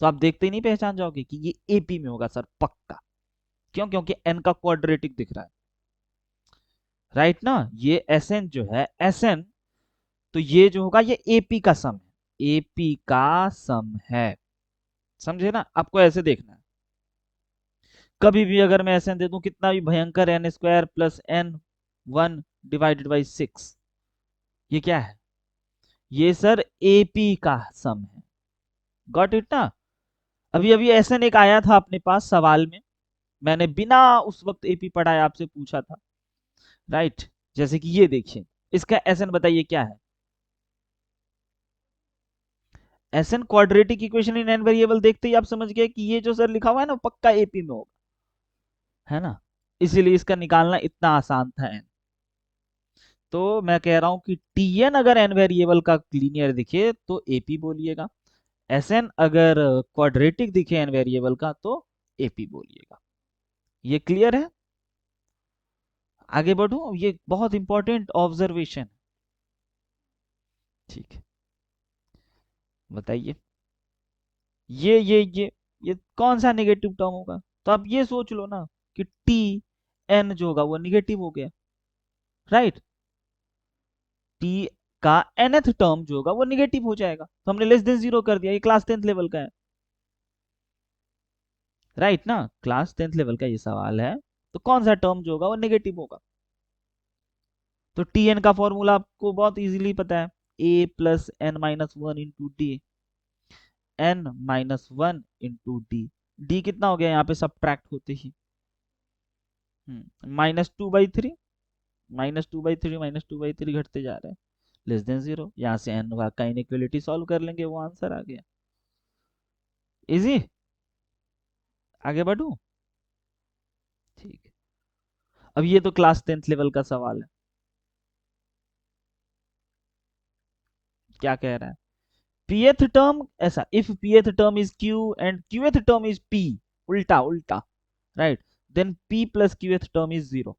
Speaker 1: तो आप देखते ही नहीं पहचान जाओगे कि ये एपी में होगा सर, पक्का। क्यों? क्योंकि एन का क्वाड्रेटिक दिख रहा है, राइट ना। ये एस एन जो है, एस एन, तो ये जो होगा ये एपी का सम है, एपी का सम है, समझे ना। आपको ऐसे देखना है, कभी भी अगर मैं एस एन दे दूं कितना भी भयंकर n² + n1/6, ये क्या है, ये सर एपी का सम है। गॉट इट ना। अभी अभी एस एन एक आया था अपने पास सवाल में, मैंने बिना उस वक्त एपी पढ़ाए आपसे पूछा था, राइट। जैसे कि ये देखिए, इसका एस एन बताइए क्या है। S n quadratic equation in n variable, देखते ही आप समझ गए कि ये जो सर लिखा हुआ है ना पक्का एपी में होगा, है ना। इसीलिए इसका निकालना इतना आसान था एन। तो मैं कह रहा हूं कि टी एन अगर एन वेरिएबल का लीनियर दिखे तो एपी बोलिएगा, एस एन अगर क्वाड्रेटिक दिखे एन वेरिएबल का तो एपी बोलिएगा। ये क्लियर है? आगे बढ़ूं, ये बहुत इंपॉर्टेंट ऑब्जर्वेशन। ठीक है, बताइए, ये कौन सा नेगेटिव टर्म होगा? तो आप ये सोच लो ना कि टी एन जो होगा वो निगेटिव हो गया, राइट। टी का nth टर्म जो होगा वो निगेटिव हो जाएगा, तो हमने लेस देन 0 कर दिया, ये क्लास 10th लेवल का है, राइट ना। क्लास 10th लेवल का ये सवाल है, तो कौन सा टर्म जो होगा वो निगेटिव होगा। तो टी एन का फॉर्मूला आपको बहुत इजीली पता है, a + n−1 × d, डी कितना हो गया यहाँ पे सब्ट्रैक्ट होते ही, -2/3, -2/3 घटते जा रहे हैं, लेस देन 0, यहाँ से एन का इनइक्वालिटी सॉल्व कर लेंगे, वो आंसर आ गया। इजी। आगे बढ़ू, ठीक है। अब ये तो क्लास 10th लेवल का सवाल है, क्या कह रहा है, pth टर्म ऐसा, if pth term is q and qth term is p, उल्टा उल्टा, right, then p + qth term is 0।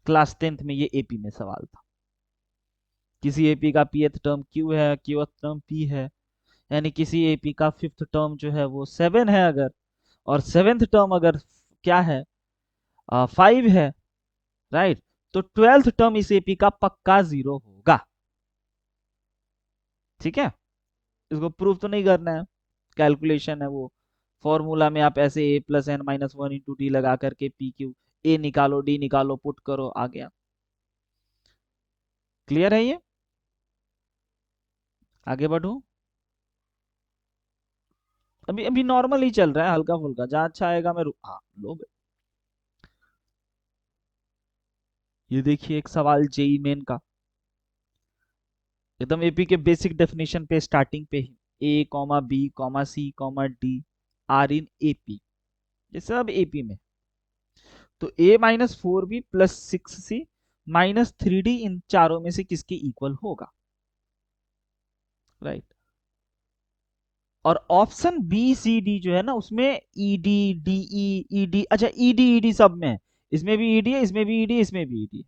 Speaker 1: Class 10th में ये एपी में सवाल था, किसी एपी का pth टर्म q है, qth टर्म p है, यानी किसी एपी का फिफ्थ टर्म जो है वो 7 है अगर, और सेवेंथ टर्म अगर क्या है, 5 है, राइट। तो 12th टर्म इस एपी का पक्का 0 होगा। ठीक है, इसको प्रूफ तो नहीं करना है, कैलकुलेशन है वो। फॉर्मूला में आप ऐसे a plus n minus one into d लगा करके पी क्यू, ए निकालो डी निकालो पुट करो, आ गया। क्लियर है ये? आगे बढ़ू? अभी अभी नॉर्मल ही चल रहा है, हल्का फुल्का, जहां अच्छा आएगा मैं हाँ लो भाई। ये देखिए एक सवाल जेई मेन का, एकदम एपी के बेसिक डेफिनेशन पे स्टार्टिंग पे ही, a comma b comma c comma d are in AP, ये सब एपी में। तो a minus four b plus six c minus three d इन चारों में से किसके इक्वल होगा, राइट। और ऑप्शन बी सी डी जो है ना, उसमें E D D E D, अच्छा ई डी सब में है, इसमें भी ईडी है, इसमें भी ईडी है, इसमें भी ईडी है।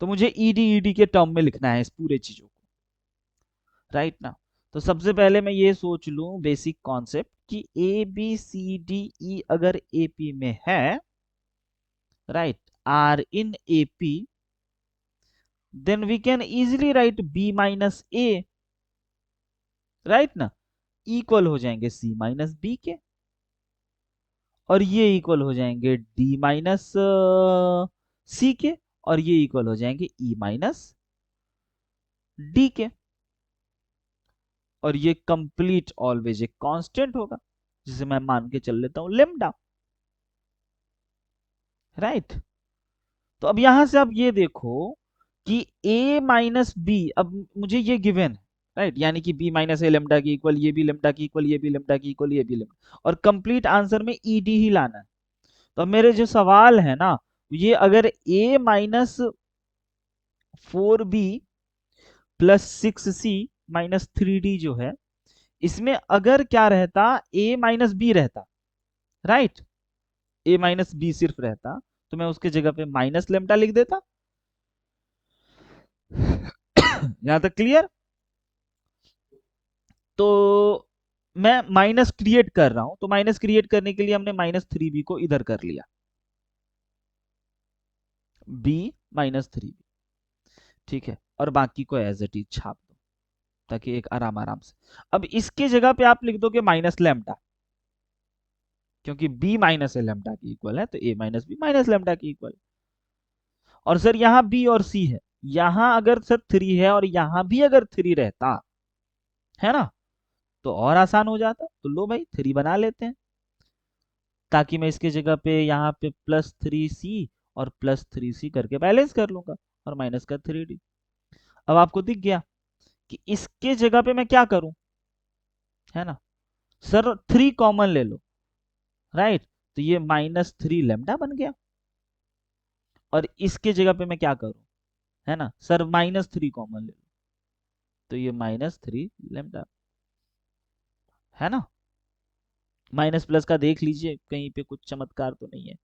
Speaker 1: तो मुझे ईडी के टर्म में लिखना है इस पूरे चीजों को, राइट ना। तो सबसे पहले मैं ये सोच लूं बेसिक कॉन्सेप्ट कि ए बी सी डी ई अगर एपी में है, right, are in AP, then we can easily write b minus a, right ना, इक्वल हो जाएंगे सी माइनस बी के, और ये इक्वल हो जाएंगे डी माइनस सी के, और ये इक्वल हो जाएंगे ई माइनस डी के। और ये कंप्लीट ऑलवेज एक कांस्टेंट होगा, जिसे मैं मान के चल लेता हूं लेमडा, राइट। तो अब यहां से आप ये देखो कि a माइनस बी, अब मुझे ये गिवन है, राइट, यानी कि b माइनस ए लेमडा की इक्वल, ये भी लेमडा की इक्वल, ये भी लेमडा की इक्वल, ये भी लेमडा, और कंप्लीट आंसर में ed ही लाना है। तो अब मेरे जो सवाल है ना, ये अगर a minus four b plus six c minus three d जो है, इसमें अगर क्या रहता, a माइनस बी रहता, राइट, a माइनस बी सिर्फ रहता, तो मैं उसके जगह पे माइनस लेमडा लिख देता। यहां तक क्लियर? तो मैं माइनस क्रिएट कर रहा हूं, तो माइनस क्रिएट करने के लिए हमने माइनस थ्री बी को इधर कर लिया, बी माइनस थ्री बी, ठीक है, और बाकी को एज इट इज छाप दो, ताकि एक आराम आराम से। अब इसके जगह पे आप लिख दोगे माइनस लेमडा, क्योंकि b माइनस ए लेमडा की इक्वल है, तो a minus b minus lambda की इक्वल। और सर यहाँ b और c है, यहां अगर सर थ्री है और यहां भी अगर थ्री रहता, है ना, तो और आसान हो जाता। तो लो भाई थ्री बना लेते हैं, ताकि मैं इसके जगह पे यहाँ पे प्लस थ्री सी और प्लस थ्री सी करके बैलेंस कर लूंगा, और माइनस का थ्री डी। अब आपको दिख गया कि इसके जगह पे मैं क्या करूं, है ना, सर थ्री कॉमन ले लो, राइट, तो ये माइनस थ्री लेमडा बन गया। और इसके जगह पे मैं क्या करूं, है ना, सर माइनस थ्री कॉमन ले लो, तो ये माइनस थ्री लेमडा, है ना। माइनस प्लस का देख लीजिए कहीं पे कुछ चमत्कार तो नहीं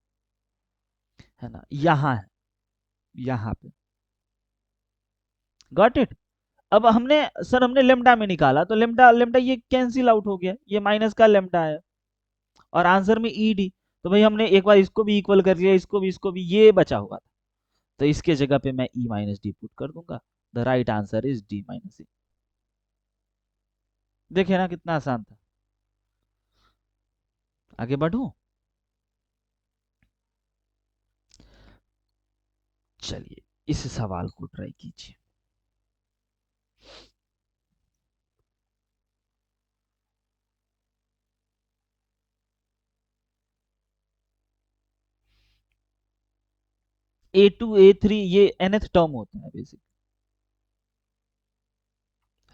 Speaker 1: है ना, यहां है, यहां पे, गॉट इट। अब हमने, सर हमने लेमडा में निकाला, तो लेमडा लेमडा ये कैंसिल आउट हो गया, ये माइनस का लेमडा है, और आंसर में ई डी। तो भाई हमने एक बार इसको भी इक्वल कर लिया, इसको भी, ये बचा हुआ था, तो इसके जगह पे मैं ई माइनस डी पुट कर दूंगा। The right answer is d minus e. देखिए ना कितना आसान था। आगे बढ़ू? चलिए इस सवाल को ट्राई कीजिए। ए टू ए थ्री ये nth टर्म होता है बेसिक,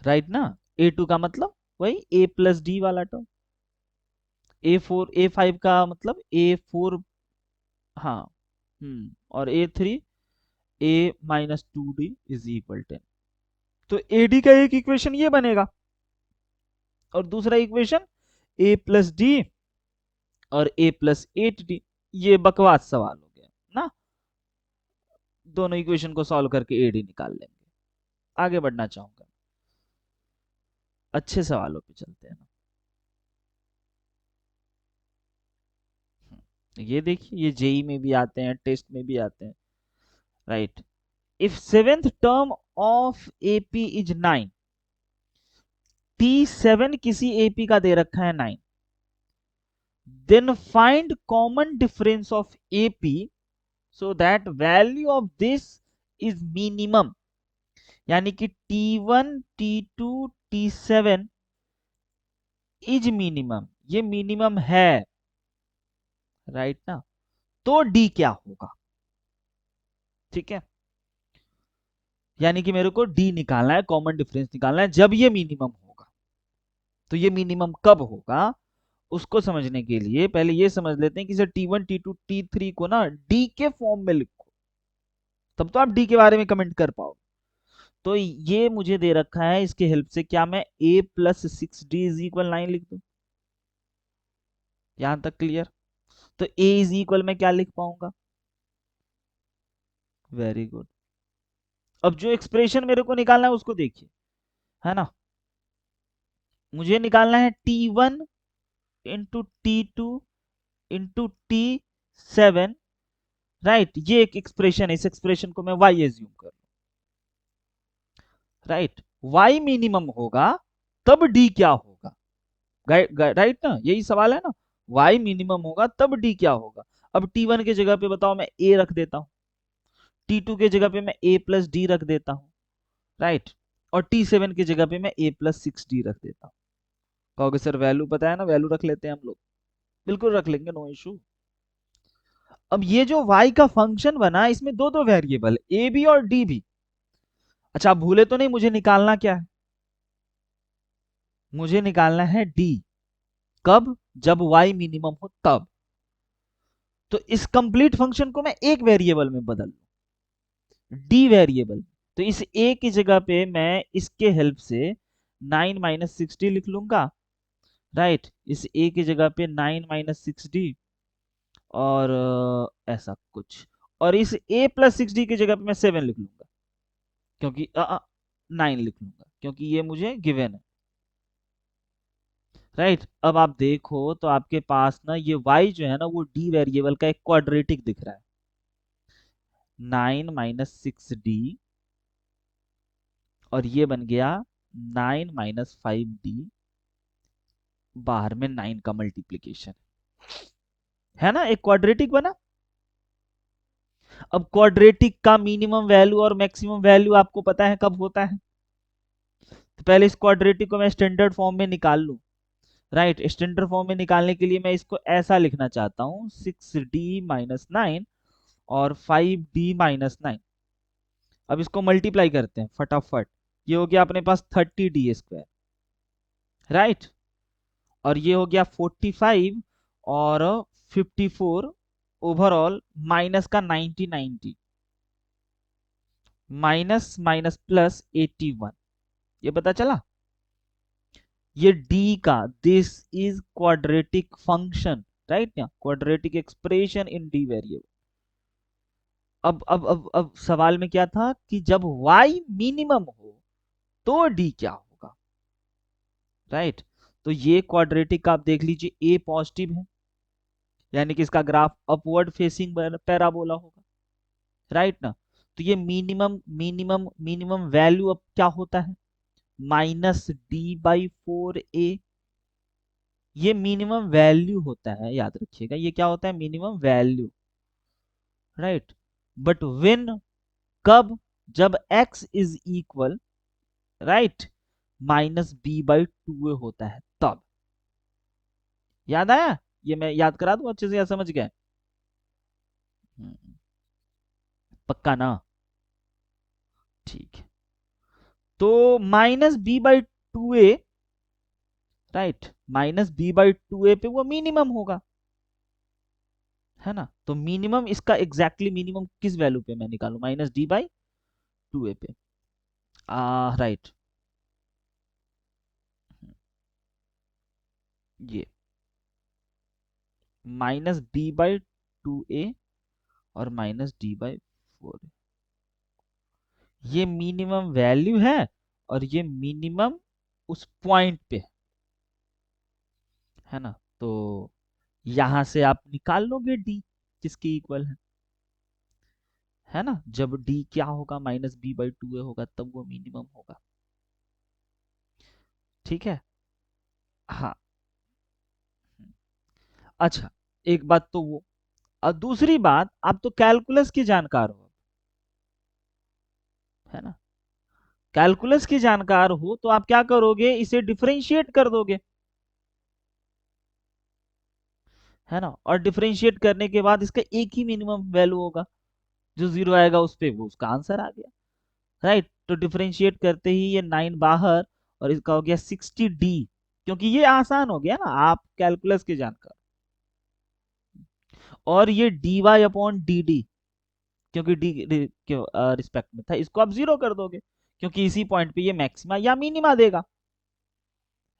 Speaker 1: राइट ना। ए टू का मतलब वही ए प्लस डी वाला term, a four a five का मतलब ए फोर, हाँ, और a three a minus two d is equal ten. तो ए डी का एक इक्वेशन ये बनेगा, और दूसरा इक्वेशन ए प्लस डी और ए प्लस एट डी। ये बकवास सवाल हो गया ना, दोनों इक्वेशन को सॉल्व करके ए डी निकाल लेंगे। आगे बढ़ना चाहूंगा, अच्छे सवालों पे चलते हैं ना। ये देखिए ये जेई में भी आते हैं, टेस्ट में भी आते हैं, right. If seventh term of AP is 9, T7 किसी एपी का दे रखा है 9, then find common difference of AP so that value of this is minimum. यानी कि T1 T2 T7 is minimum, ये मिनिमम है, राइट ना। तो डी क्या होगा, ठीक है। यानी कि मेरे को डी निकालना है, कॉमन डिफरेंस निकालना है जब ये मिनिमम होगा। तो ये मिनिमम कब होगा उसको समझने के लिए पहले ये समझ लेते हैं कि सर T1 T2 T3 को ना डी के फॉर्म में लिखो, तब तो आप डी के बारे में कमेंट कर पाओ। तो ये मुझे दे रखा है, इसके हेल्प से क्या मैं a plus 6d is equal 9 लिख दूं। यहां तक क्लियर। तो a इज इक्वल मैं क्या लिख पाऊंगा, वेरी गुड। अब जो एक्सप्रेशन मेरे को निकालना है उसको देखिए, है ना। मुझे निकालना है T1 into T2 into T7, right. ये एक एक्सप्रेशन है, इस एक्सप्रेशन को मैं y एज्यूम कर, राइट। y मिनिमम होगा तब d क्या होगा, राइट ना, यही सवाल है ना। y मिनिमम होगा तब d क्या होगा। अब T1 के जगह पे बताओ मैं a रख देता हूं, T2 के जगह पे मैं a प्लस डी रख देता हूं, राइट। और T7 की जगह पे मैं a प्लस 6d रख देता हूं। कहोगे सर वैल्यू पता है ना, वैल्यू रख लेते हैं हम लोग, बिल्कुल रख लेंगे, नो इशू। अब ये जो y का फंक्शन बना इसमें दो दो वेरिएबल a भी और d भी। अच्छा आप भूले तो नहीं, मुझे निकालना क्या है, मुझे निकालना है d। कब, जब y मिनिमम हो तब। तो इस कंप्लीट फंक्शन को मैं एक वेरिएबल में बदल लूं, d वेरिएबल। तो इस a की जगह पे मैं इसके हेल्प से 9 माइनस 60 लिख लूंगा, राइट। इस a की जगह पे 9 माइनस 6d और ऐसा कुछ। और इस a प्लस 6d की जगह पे मैं 7 लिख लूंगा, क्योंकि 9 लिख लूंगा क्योंकि ये मुझे गिवन है, राइट। अब आप देखो तो आपके पास ना ये y जो है ना वो d वेरिएबल का एक क्वाड्रेटिक दिख रहा है, 9 माइनस 6d, और ये बन गया 9 माइनस 5d, बाहर में 9 का मल्टीप्लीकेशन, है ना, एक क्वाड्रेटिक बना। अब क्वाड्रेटिक का मिनिमम वैल्यू और मैक्सिमम वैल्यू आपको पता है कब होता है। तो पहले इस क्वाड्रेटिक को मैं स्टैंडर्ड फॉर्म में निकाल लूं, राइट। स्टैंडर्ड फॉर्म में निकालने के लिए मैं इसको ऐसा लिखना चाहता हूं, 6d माइनस 9 और 5d माइनस 9। अब इसको मल्टीप्लाई करते हैं फटाफट, ये हो गया अपने पास 30d², राइट। और ये हो गया 45 और 54 ओवरऑल, माइनस का 90 90, माइनस माइनस प्लस 81। ये पता चला, ये d का, this is quadratic function, right ना, quadratic expression in d variable. अब सवाल में क्या था कि जब y मिनिमम हो तो d क्या होगा, राइट। तो ये क्वाड्रेटिक आप देख लीजिए a पॉजिटिव है, यानी कि इसका ग्राफ अपवर्ड फेसिंग पैराबोला होगा, राइट ना। तो ये मिनिमम मिनिमम मिनिमम वैल्यू अब क्या होता है, -d/4a। ये मिनिमम वैल्यू होता है, याद रखिएगा, ये क्या होता है, minimum value, right. But when, कब, जब x is equal, right, -b/2a होता है तब। याद आया, ये मैं याद करा दूं अच्छे से, या समझ गए। हम्म, पक्का ना, ठीक है। तो -b/2a, राइट, -b/2a पे वो मिनिमम होगा, है ना। तो मिनिमम इसका एग्जैक्टली मिनिमम किस वैल्यू पे मैं निकालू, -d/2a पे, राइट। ये -b/2a और -d/4, ये मिनिमम वैल्यू है और ये मिनिमम उस पॉइंट पे है ना। तो यहां से आप निकाल लोगे d किसकी इक्वल है ना, जब डी क्या होगा, -b/2a होगा, तब वो मिनिमम होगा। ठीक है। हाँ। अच्छा, एक बात तो वो, और दूसरी बात, आप तो कैलकुलस की जानकार हो, है ना, कैलकुलस की जानकार हो तो आप क्या करोगे, इसे डिफरेंशिएट कर दोगे, है ना, और डिफरेंशिएट करने के बाद इसका एक ही मिनिमम वैल्यू होगा, जो जीरो आएगा उस पे, वो उसका आंसर आ गया। राइट, तो डिफरेंशिएट करते ही ये 9 बाहर, और इसका हो गया 60d, क्योंकि ये आसान हो गया ना, आप कैलकुलस के जानकार। और ये dy/dt, क्योंकि डी के रिस्पेक्ट में था, इसको आप जीरो कर दोगे, क्योंकि इसी पॉइंट पे ये मैक्सिमा या मिनिमा देगा,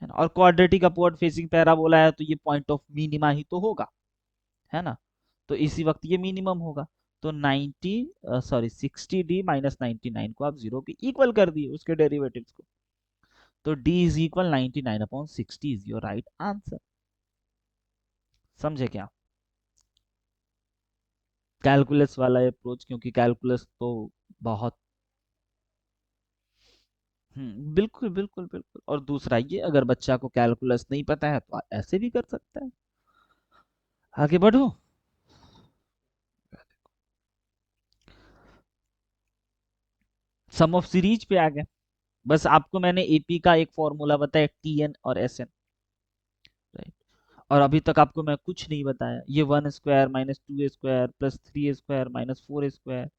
Speaker 1: है ना, और क्वाड्रेटिक अपवर्ड फेसिंग पैराबोला है, तो ये पॉइंट ऑफ मिनिमा ही तो होगा, है ना, तो इसी वक्त ये मिनिमम होगा। तो 60d - 99 को आप जीरो के इक्वल कर दिए, उसके डेरिवेटिव्स को, तो d is equal 99/60 is your right answer. समझे क्या, कैलकुलस वाला अप्रोच, क्योंकि कैलकुलस तो बहुत, बिल्कुल बिल्कुल बिल्कुल। और दूसरा ये, अगर बच्चा को कैलकुलस नहीं पता है तो ऐसे भी कर सकता है। आगे बढ़ो। सम ऑफ सीरीज पे आ गए। बस आपको मैंने एपी का एक फॉर्मूला बताया, टीएन और एसएन, राइट, और अभी तक आपको मैं कुछ नहीं बताया। ये 1² -2² +3² -4²,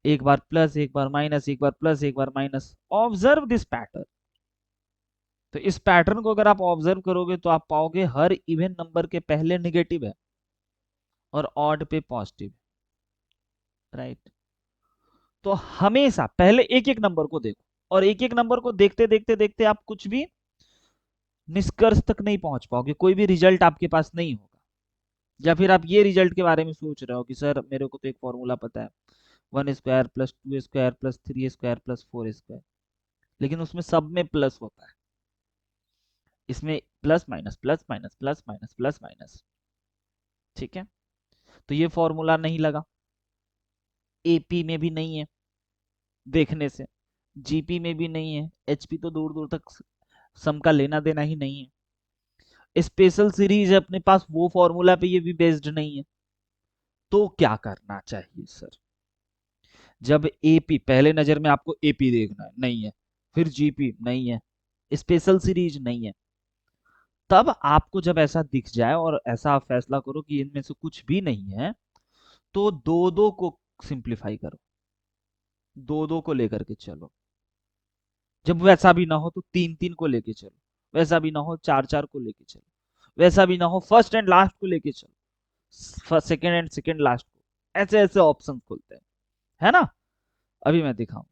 Speaker 1: एक बार प्लस, एक बार माइनस, एक बार प्लस, एक बार माइनस। Observe this pattern. तो इस पैटर्न को अगर आप ऑब्जर्व करोगे तो आप पाओगे हर इवन नंबर के पहले निगेटिव है और ऑड पे पॉजिटिव, राइट। तो हमेशा पहले एक एक नंबर को देखो, और एक एक नंबर को देखते देखते देखते आप कुछ भी निष्कर्ष तक नहीं पहुंच पाओगे, कोई भी रिजल्ट आपके पास नहीं होगा। या फिर आप ये रिजल्ट के बारे में सोच रहे हो कि सर मेरे को तो एक फॉर्मूला पता है, 1² +2² +3² +4², लेकिन उसमें सब में प्लस होता है, इसमें plus minus plus minus plus minus plus minus. ठीक है, तो ये फॉर्मूला नहीं लगा, एपी में भी नहीं है देखने से, जीपी में भी नहीं है, एचपी तो दूर दूर तक सम का लेना देना ही नहीं है, स्पेशल सीरीज अपने पास वो फॉर्मूला पे ये भी बेस्ड नहीं है। तो क्या करना चाहिए सर, जब एपी, पहले नजर में आपको एपी देखना है, नहीं है, फिर जीपी नहीं है, स्पेशल सीरीज नहीं है, तब आपको जब ऐसा दिख जाए और ऐसा आप फैसला करो कि इनमें से कुछ भी नहीं है, तो दो दो को सिंप्लीफाई करो, दो दो को लेकर के चलो। जब वैसा भी ना हो तो तीन तीन को लेके चलो, वैसा भी ना हो चार चार को लेके चलो, वैसा भी ना हो फर्स्ट एंड लास्ट को लेके चलो, first second and second last को, ऐसे ऐसे ऑप्शन खुलते हैं, है ना। अभी मैं दिखाऊं,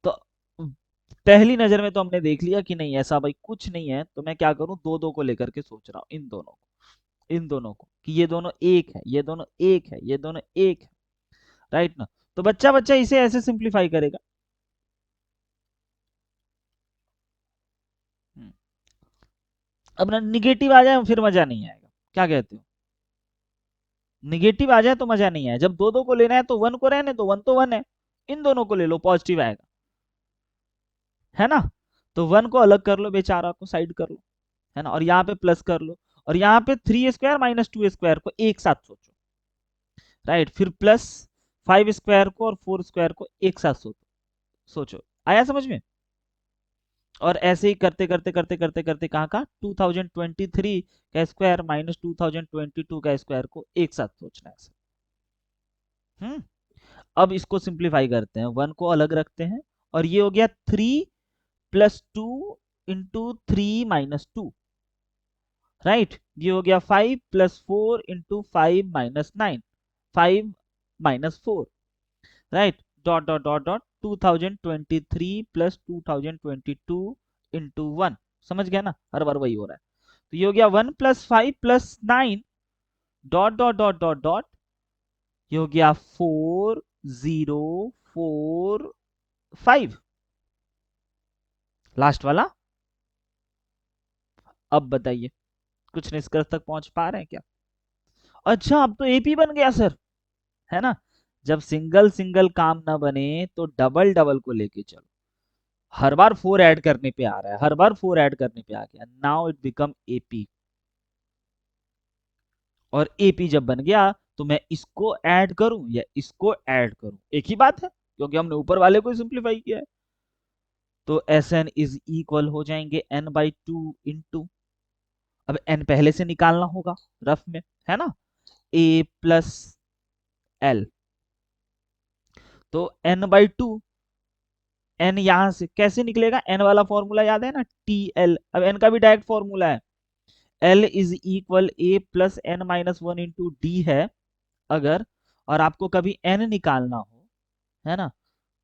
Speaker 1: तो पहली नजर में तो हमने देख लिया कि नहीं ऐसा भाई कुछ नहीं है, तो मैं क्या करूं, दो दो को लेकर के सोच रहा हूं, इन दोनों को, इन दोनों को, कि ये दोनों एक है, ये दोनों एक है, ये दोनों एक है, राइट ना। तो बच्चा बच्चा इसे ऐसे सिंप्लीफाई करेगा। हम्म, अब ना निगेटिव आ जाए फिर मजा नहीं आएगा, क्या कहते हो, निगेटिव आ जाए तो मजा नहीं आए, जब दो दो को लेना है तो वन को रहने दो, वन तो वन है, इन दोनों को ले लो, पॉजिटिव आएगा, है ना। तो वन को अलग कर लो, बेचारा को साइड कर लो, है ना, और यहाँ पे प्लस कर लो, और यहाँ पे 3² - 2² को एक साथ सोचो, राइट, फिर प्लस 5² को और 4² को एक साथ सोचो। आया समझ में। और ऐसे ही करते करते करते करते करते कहाँ का 2023 का स्क्वायर -2022 का स्क्वायर को एक साथ सोचना है। हम्म, अब इसको सिंप्लीफाई करते हैं, वन को अलग रखते हैं, और ये हो गया 3+2 × 3 - 2, राइट, ये हो गया 5+4 × 5 - 9, 5 - 4, right, dot dot dot dot 2023 + 2022 × 1, समझ गया ना, हर बार वही हो रहा है। तो ये हो गया 1+5+9 dot dot dot dot dot, ये हो गया 4045, लास्ट वाला। अब बताइए, कुछ निष्कर्ष तक पहुंच पा रहे हैं क्या। अच्छा, अब तो एपी बन गया सर, है ना। जब सिंगल सिंगल काम ना बने तो डबल डबल को लेके चलो। हर बार 4 ऐड करने पे आ रहा है, हर बार 4 ऐड करने पे आ गया, नाउ इट बिकम एपी। और एपी जब बन गया तो मैं इसको ऐड करूं या इसको ऐड करूं, एक ही बात है, क्योंकि हमने ऊपर वाले को सिंप्लीफाई किया है। तो एस एन इज इक्वल हो जाएंगे n बाई टू इंटू, अब n पहले से निकालना होगा रफ में, है ना, a प्लस एल, तो n बाई टू, n यहां से कैसे निकलेगा, n वाला फॉर्मूला याद है ना, टी एल, अब n का भी डायरेक्ट फॉर्मूला है, l is equal a plus n minus one into d है अगर, और आपको कभी n निकालना हो, है ना,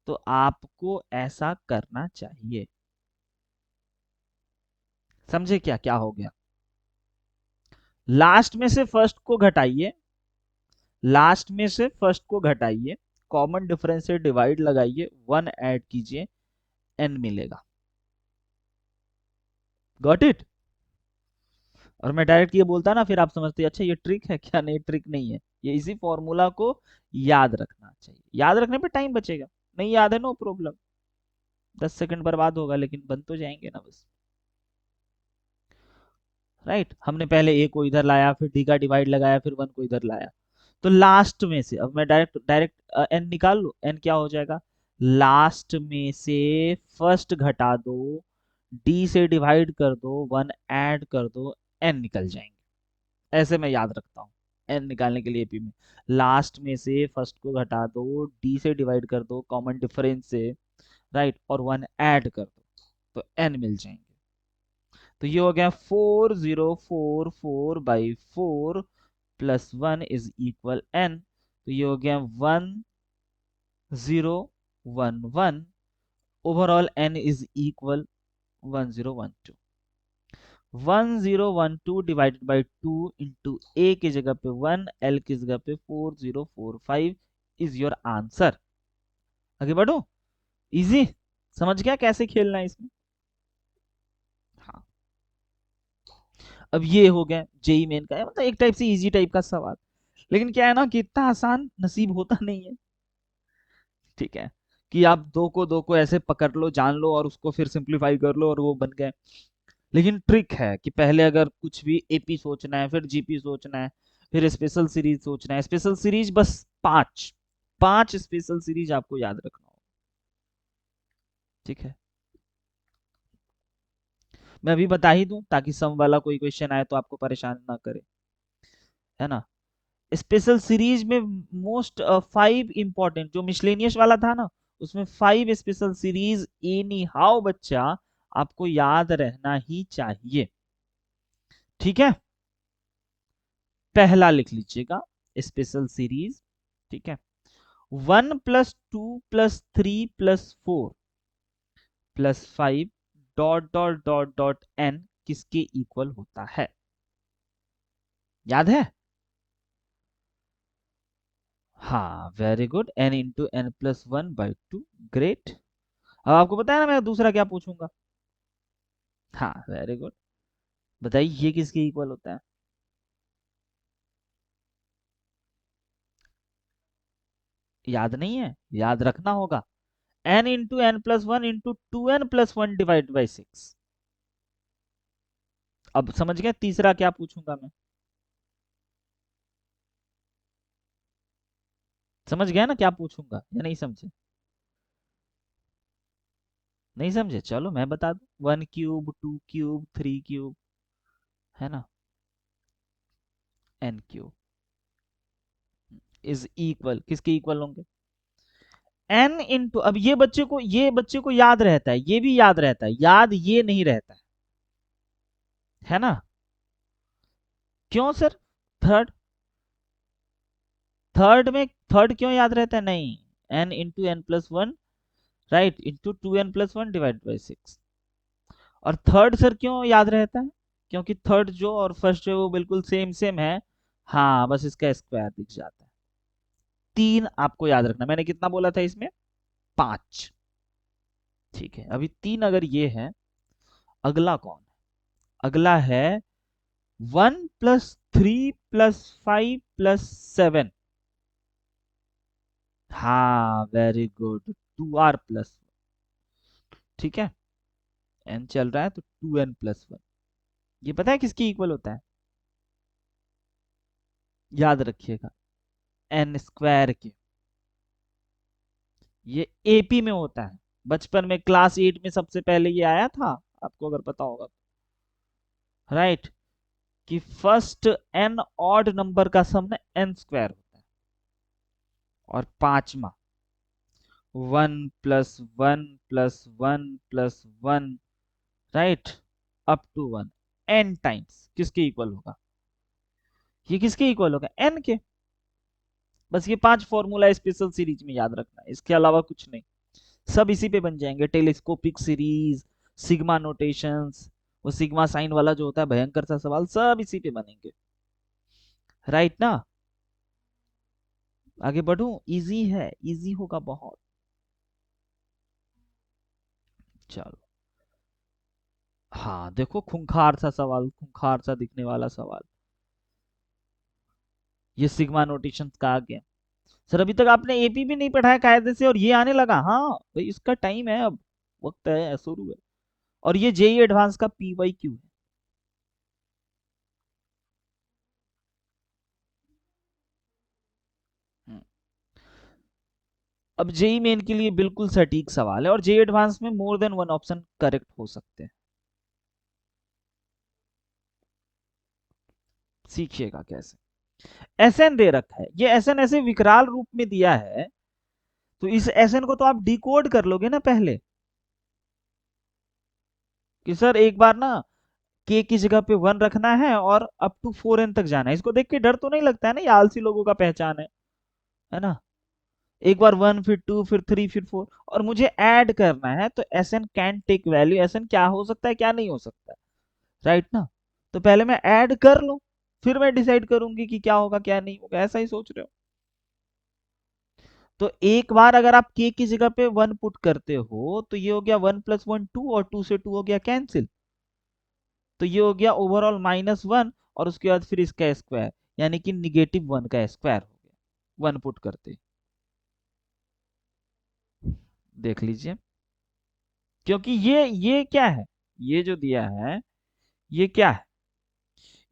Speaker 1: तो आपको ऐसा करना चाहिए। समझे क्या क्या हो गया, लास्ट में से फर्स्ट को घटाइए, लास्ट में से फर्स्ट को घटाइए, कॉमन डिफरेंस से डिवाइड लगाइए, 1 ऐड कीजिए, n मिलेगा। Got it. और मैं डायरेक्ट ये बोलता ना, फिर आप समझते अच्छा ये ट्रिक है क्या, नहीं ट्रिक नहीं है, ये इसी फॉर्मूला को याद रखना चाहिए, याद रखने पे टाइम बचेगा, नहीं याद है नो प्रॉब्लम, 10 सेकंड बर्बाद होगा लेकिन बन तो जाएंगे ना बस, राइट। हमने पहले a को इधर लाया, फिर d का डिवाइड लगाया, फिर 1 को इधर लाया, तो लास्ट में से, अब मैं डायरेक्ट डायरेक्ट n निकाल लूं, n क्या हो जाएगा, लास्ट में से फर्स्ट घटा दो, d से डिवाइड कर दो, 1 ऐड कर दो, n निकल जाएंगे। ऐसे मैं याद रखता हूँ, n निकालने के लिए एपी में लास्ट में से फर्स्ट को घटा दो, d से डिवाइड कर दो कॉमन डिफरेंस से, राइट, और 1 ऐड कर दो, तो n मिल जाएंगे। तो ये हो गया 4044/4 प्लस 1 इज इक्वल n, तो ये हो गया 1011, overall n is equal 1012, 1012 divided by 2 into a की जगह पे 1, l की जगह पे 4045 इज योर आंसर। आगे बढ़ो, इजी, समझ गया कैसे खेलना है इसमें। हाँ, अब ये हो गया जेई मेन का, मतलब एक टाइप से इजी टाइप का सवाल, लेकिन क्या है ना कि इतना आसान नसीब होता नहीं है, ठीक है, कि आप दो को ऐसे पकड़ लो, जान लो और उसको फिर सिंप्लीफाई कर लो और वो बन गए। लेकिन ट्रिक है कि पहले अगर कुछ भी एपी सोचना है, फिर जीपी सोचना है, फिर स्पेशल सीरीज सोचना है, स्पेशल सीरीज बस 5 5 स्पेशल सीरीज आपको याद रखना होगा, ठीक है। मैं अभी बता ही दूं ताकि सम वाला कोई क्वेश्चन आए तो आपको परेशान ना करे, है ना। स्पेशल सीरीज में मोस्ट 5 इंपॉर्टेंट, जो मिसलेनियस वाला था ना, उसमें 5 स्पेशल सीरीज एनी हाउ बच्चा आपको याद रहना ही चाहिए, ठीक है। पहला लिख लीजिएगा स्पेशल सीरीज, ठीक है, 1+2+3+4 plus 5 dot dot dot dot n किसके इक्वल होता है, याद है। हाँ very good, n into n plus 1/2, great. अब आपको पता है ना मैं दूसरा क्या पूछूंगा, हाँ वेरी गुड, बताइए ये किसके इक्वल होता है, याद नहीं है, याद रखना होगा, n into n plus one into 2n+1 divide by 6। अब समझ गए तीसरा क्या पूछूंगा मैं, समझ गया ना क्या पूछूंगा या नहीं समझे, नहीं समझे, चलो मैं बता दूं, 1 क्यूब 2 क्यूब 3 क्यूब, है ना, n क्यूब इज इक्वल किसके इक्वल होंगे, n इंटू, अब ये बच्चे को याद रहता है, ये भी याद रहता है, याद ये नहीं रहता है ना, क्यों सर, थर्ड, थर्ड में थर्ड क्यों याद रहता है, नहीं, n into n plus one, right, into 2n+1 divide by 6, और थर्ड सर क्यों याद रहता है, क्योंकि थर्ड जो और फर्स्ट जो वो बिल्कुल सेम सेम है, हाँ बस इसका स्क्वायर दिख जाता है। 3 आपको याद रखना, मैंने कितना बोला था इसमें, 5, ठीक है। अभी 3 अगर ये है, अगला कौन है, अगला है 1+3+5+7, हाँ वेरी गुड, 2r+1। ठीक है, n चल रहा है तो 2n+1, ये पता है किसकी इक्वल होता है? याद रखिएगा, n² के। ये एपी में होता है, बचपन में क्लास 8 में सबसे पहले ये आया था, आपको अगर पता होगा, राइट, कि फर्स्ट n ऑड नंबर का सम ना n² होता है, और पांचवा 1+1+1+1, right, up to 1, n times किसके इक्वल होगा? ये किसके इक्वल होगा? n के। बस ये 5 फॉर्मूला स्पेशल सीरीज में याद रखना है, इसके अलावा कुछ नहीं, सब इसी पे बन जाएंगे। टेलीस्कोपिक सीरीज, सिग्मा नोटेशंस, वो सिग्मा साइन वाला जो होता है भयंकर सा सवाल, सब इसी पे बनेंगे, राइट ना? आगे बढ़ूं? इजी है, इजी होगा बहुत। चलो, हाँ देखो, खूंखार सा सवाल, खूंखार सा दिखने वाला सवाल, ये सिग्मा नोटेशंस का आ गया। सर अभी तक आपने एपी भी नहीं पढ़ाया कायदे से और ये आने लगा? हाँ भाई, इसका टाइम है अब, वक्त है, शुरू है। और ये जेई एडवांस का PYQ है। हम्म, अब जेई मेन के लिए बिल्कुल सटीक सवाल है, और जेई एडवांस में more than one option correct हो सकते हैं, सीखिएगा कैसे। एसएन दे रखा है, ये एसएन ऐसे विकराल रूप में दिया है, तो इस एसएन को तो आप डिकोड कर लोगे ना पहले, कि सर एक बार ना के की जगह पे 1 रखना है और अप टू 4n तक जाना है। इसको देख के डर तो नहीं लगता है ना, ये आलसी लोगों का पहचान है ना? एक बार 1, फिर 2, फिर 3, फिर 4, और मुझे ऐड करना है, तो SN can take value, SN क्या हो सकता है क्या नहीं हो सकता है, राइट ना? तो पहले मैं ऐड कर लूं, फिर मैं डिसाइड करूंगी कि क्या होगा क्या नहीं होगा, ऐसा ही सोच रहे हो? तो एक बार अगर आप के की जगह पे 1 पुट करते हो, तो ये हो गया 1+1 2, और 2 से 2 हो गया कैंसिल, तो ये हो गया ओवरऑल -1, और उसके बाद फिर इसका स्क्वायर, यानी कि -1 का स्क्वायर हो गया 1 पुट करते। देख लीजिए, क्योंकि ये क्या है, ये जो दिया है, ये क्या है?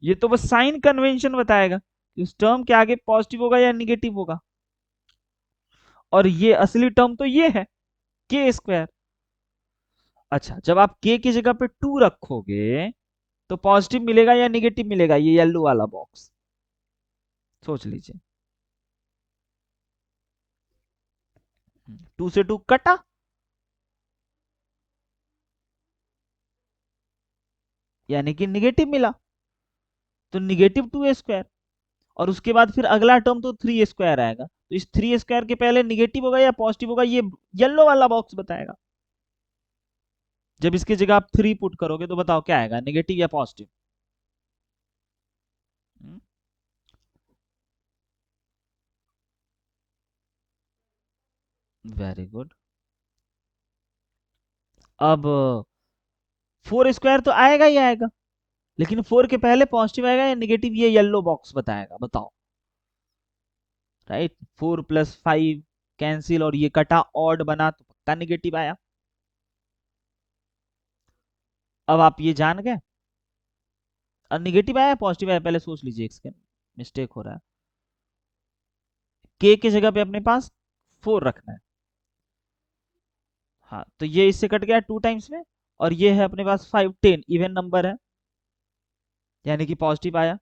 Speaker 1: ये तो बस साइन कन्वेंशन बताएगा कि उस टर्म के आगे पॉजिटिव होगा या निगेटिव होगा, और ये असली टर्म तो ये है, के²। अच्छा, जब आप के की जगह पे 2 रखोगे, तो पॉजिटिव मिलेगा या निगेटिव मिलेगा? ये येलो वाला बॉक्स, सोच लीजिए। 2 से 2 कटा, यानी कि निगेटिव मिला, तो -2 स्क्वायर, और उसके बाद फिर अगला टर्म तो 3 स्क्वायर आएगा, तो इस 3 स्क्वायर के पहले निगेटिव होगा या पॉजिटिव होगा, ये येलो वाला बॉक्स बताएगा। जब इसकी जगह आप 3 पुट करोगे, तो बताओ क्या आएगा, निगेटिव या पॉजिटिव? Very good. अब 4 स्क्वायर तो आएगा ही आएगा, लेकिन 4 के पहले पॉजिटिव आएगा या निगेटिव, ये येलो बॉक्स बताएगा, बताओ, राइट? 4+5 कैंसिल, और ये कटा ऑड बना, तो पक्का निगेटिव आया। अब आप ये जान गए, और निगेटिव आया पॉजिटिव आया, पहले सोच लीजिए, इसके मिस्टेक हो रहा है। के की जगह पे अपने पास 4 रखना है, हाँ, तो ये इससे कट गया 2 टाइम्स में, और ये है अपने पास 5 10 इवन नंबर है, यानी कि पॉजिटिव आया।